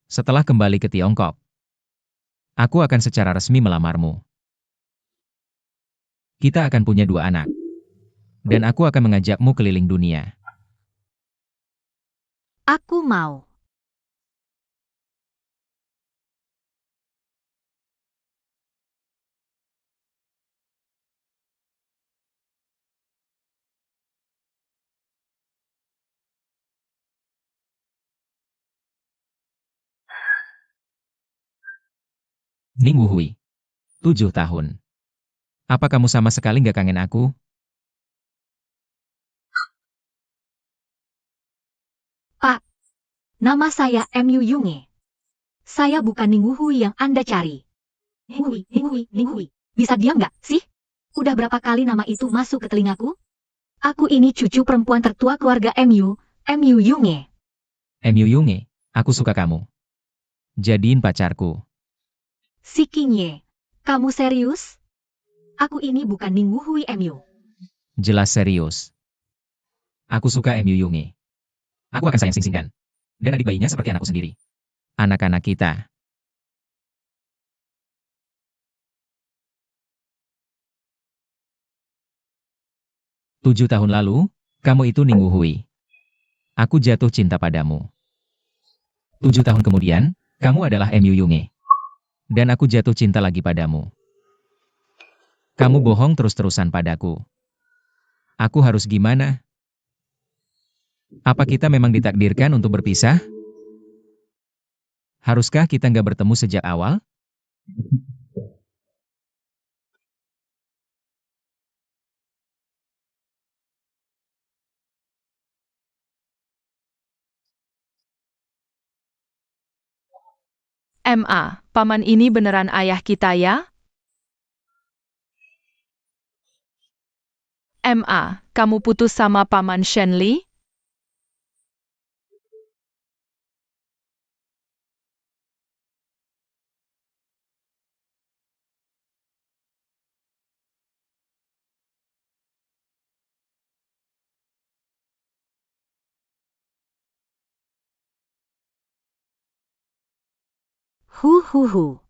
Setelah kembali ke Tiongkok, aku akan secara resmi melamarmu. Kita akan punya 2 anak. Dan aku akan mengajakmu keliling dunia. Aku mau. Ning Hui, 7 tahun. Apa kamu sama sekali nggak kangen aku? Pak, nama saya MU Yunge. Saya bukan Ning Hui yang Anda cari. Ning Hui. Bisa diam nggak sih? Udah berapa kali nama itu masuk ke telingaku? Aku ini cucu perempuan tertua keluarga MU Yunge. MU Yunge, aku suka kamu. Jadiin pacarku. Si Qingye, kamu serius? Aku ini bukan Ning Hui MU. Jelas serius. Aku suka MU Yunge. Aku akan sayang Sing Sing dan adik bayinya seperti anakku sendiri. Anak-anak kita. 7 tahun lalu, kamu itu Ning Wuhui. Aku jatuh cinta padamu. 7 tahun kemudian, kamu adalah Mu Yunge. Dan aku jatuh cinta lagi padamu. Kamu bohong terus-terusan padaku. Aku harus gimana? Apa kita memang ditakdirkan untuk berpisah? Haruskah kita nggak bertemu sejak awal? MA, paman ini beneran ayah kita ya? MA, kamu putus sama paman Shenli? Hu hu hu.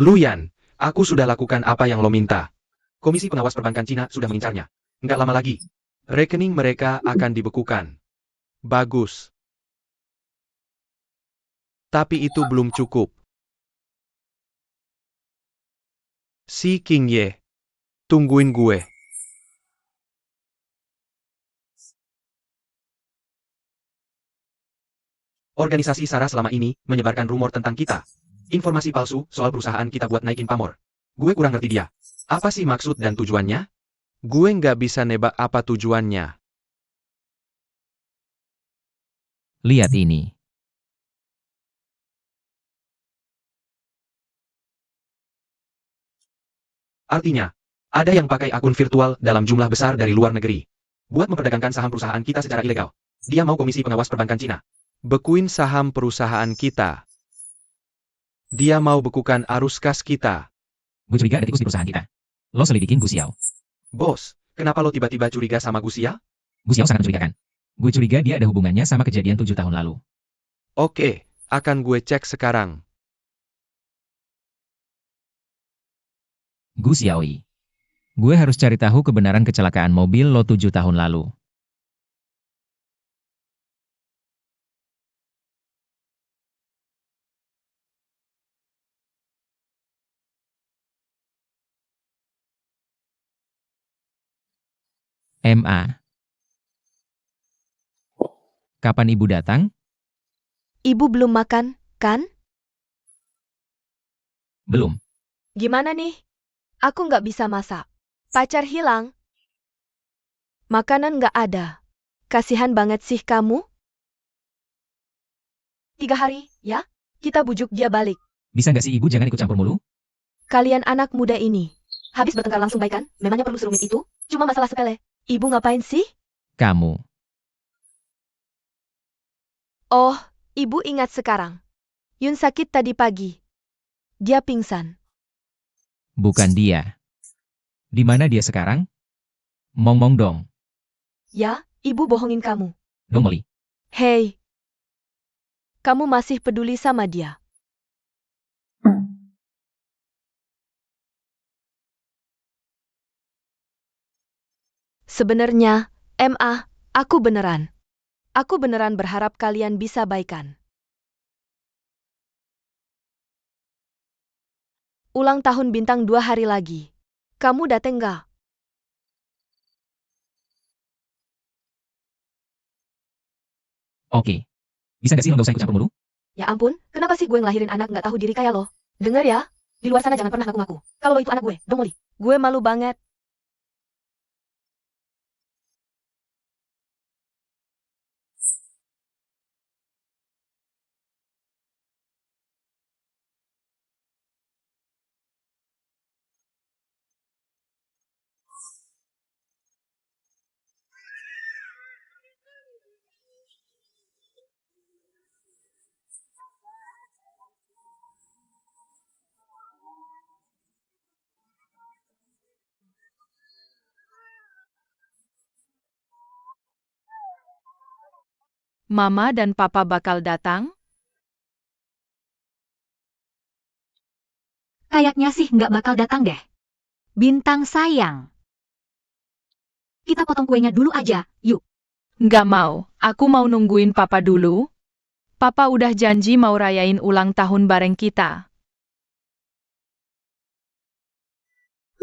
Luyan, aku sudah lakukan apa yang lo minta. Komisi Pengawas Perbankan Cina sudah mengincarnya. Nggak lama lagi. Rekening mereka akan dibekukan. Bagus. Tapi itu belum cukup. Si King Ye. Tungguin gue. Organisasi SARA selama ini menyebarkan rumor tentang kita. Informasi palsu soal perusahaan kita buat naikin pamor. Gue kurang ngerti dia. Apa sih maksud dan tujuannya? Gue nggak bisa nebak apa tujuannya. Lihat ini. Artinya, ada yang pakai akun virtual dalam jumlah besar dari luar negeri. Buat memperdagangkan saham perusahaan kita secara ilegal. Dia mau Komisi Pengawas Perbankan Cina bekuin saham perusahaan kita. Dia mau bekukan arus kas kita. Gue curiga ada tikus di perusahaan kita. Lo selidikin Gu Xiao. Bos, kenapa lo tiba-tiba curiga sama Gu Xia? Gu Xiao sangat mencurigakan. Gue curiga dia ada hubungannya sama kejadian 7 tahun lalu. Oke, akan gue cek sekarang. Gu Xiaoi. Gue harus cari tahu kebenaran kecelakaan mobil lo 7 tahun lalu. MA. Kapan ibu datang? Ibu belum makan, kan? Belum. Gimana nih? Aku nggak bisa masak. Pacar hilang. Makanan nggak ada. Kasihan banget sih kamu. 3 hari, ya? Kita bujuk dia balik. Bisa nggak sih ibu jangan ikut campur mulu? Kalian anak muda ini. Habis bertengkar langsung baikan, memangnya perlu serumit itu? Cuma masalah sepele. Ibu ngapain sih? Kamu. Oh, ibu ingat sekarang. Yun sakit tadi pagi. Dia pingsan. Bukan dia. Di mana dia sekarang? Mong dong. Ya, ibu bohongin kamu. Dong Molly. Hei. Kamu masih peduli sama dia. Sebenarnya, MA, aku beneran. Aku beneran berharap kalian bisa baikan. Ulang tahun bintang 2 hari lagi. Kamu dateng nggak? Oke. Bisa nggak sih lo nggak usah ikut campur mulu? Ya ampun, kenapa sih gue ngelahirin anak nggak tahu diri kayak lo? Dengar ya, di luar sana jangan pernah ngaku-ngaku. Kalau lo itu anak gue, dong Molly. Gue malu banget. Mama dan Papa bakal datang? Kayaknya sih nggak bakal datang deh. Bintang sayang. Kita potong kuenya dulu aja, yuk. Nggak mau, aku mau nungguin Papa dulu. Papa udah janji mau rayain ulang tahun bareng kita.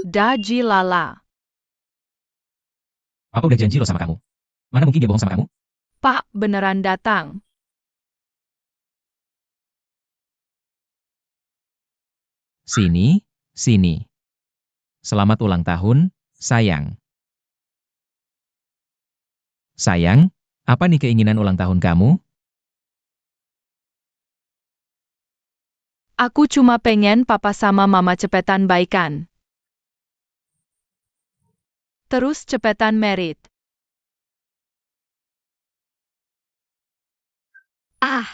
Daji lala. Papa udah janji lo sama kamu. Mana mungkin dia bohong sama kamu? Pak beneran datang. Sini, sini. Selamat ulang tahun, sayang. Sayang, apa nih keinginan ulang tahun kamu? Aku cuma pengen Papa sama Mama cepetan baikan. Terus cepetan merit. Ah,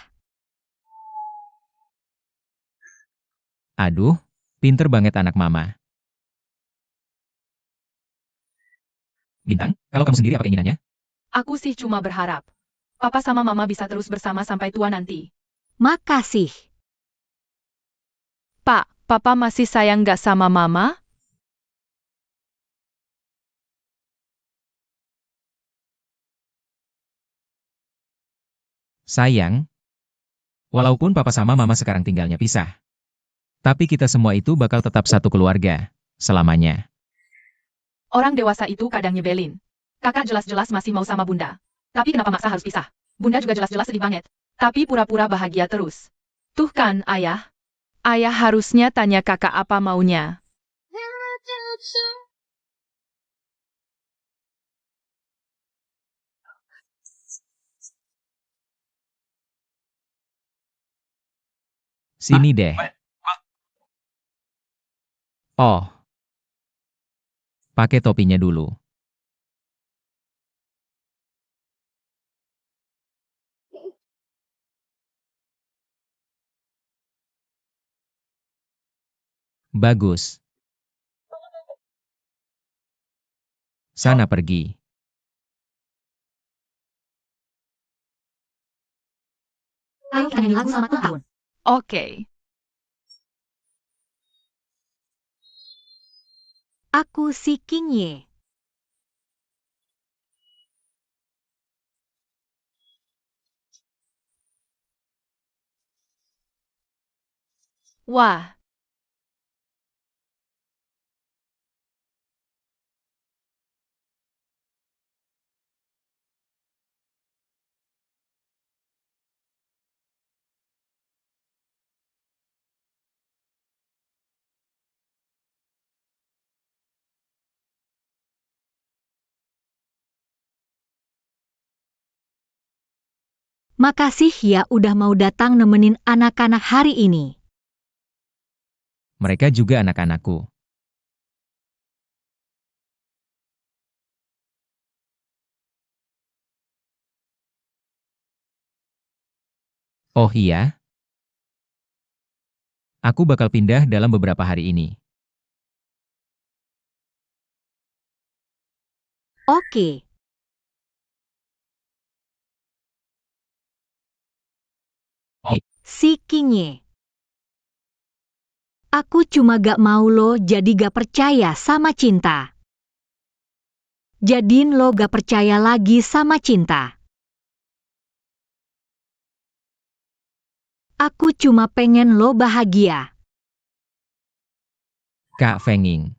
Aduh, pinter banget anak mama. Bintang, kalau kamu sendiri apa keinginannya? Aku sih cuma berharap. Papa sama Mama bisa terus bersama sampai tua nanti. makasih. Pak, Papa masih sayang nggak sama Mama? Sayang, walaupun papa sama mama sekarang tinggalnya pisah. Tapi kita semua itu bakal tetap satu keluarga, selamanya. Orang dewasa itu kadang nyebelin. Kakak jelas-jelas masih mau sama Bunda. Tapi kenapa maksa harus pisah? Bunda juga jelas-jelas sedih banget. Tapi pura-pura bahagia terus. Tuh kan, Ayah. Ayah harusnya tanya kakak apa maunya. Sini deh. Oh, pakai topinya dulu. Bagus. Sana pergi. Ayo kita nyanyi lagu selamat ulang tahun. Oke. Aku si King Ye. Wah, Makasih ya udah mau datang nemenin anak-anak hari ini. Mereka juga anak-anakku. Oh iya? Aku bakal pindah dalam beberapa hari ini. Oke. Si King Ye. Aku cuma gak mau lo jadi gak percaya sama cinta. Jadiin lo gak percaya lagi sama cinta. Aku cuma pengen lo bahagia. Kak Fenging.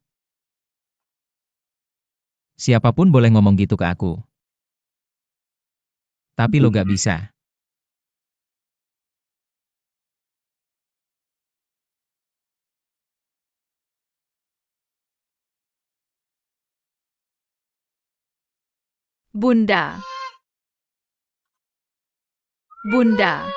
Siapapun boleh ngomong gitu ke aku. Tapi lo gak bisa. Bunda. Bunda.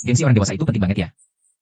Gengsi orang dewasa itu penting banget ya.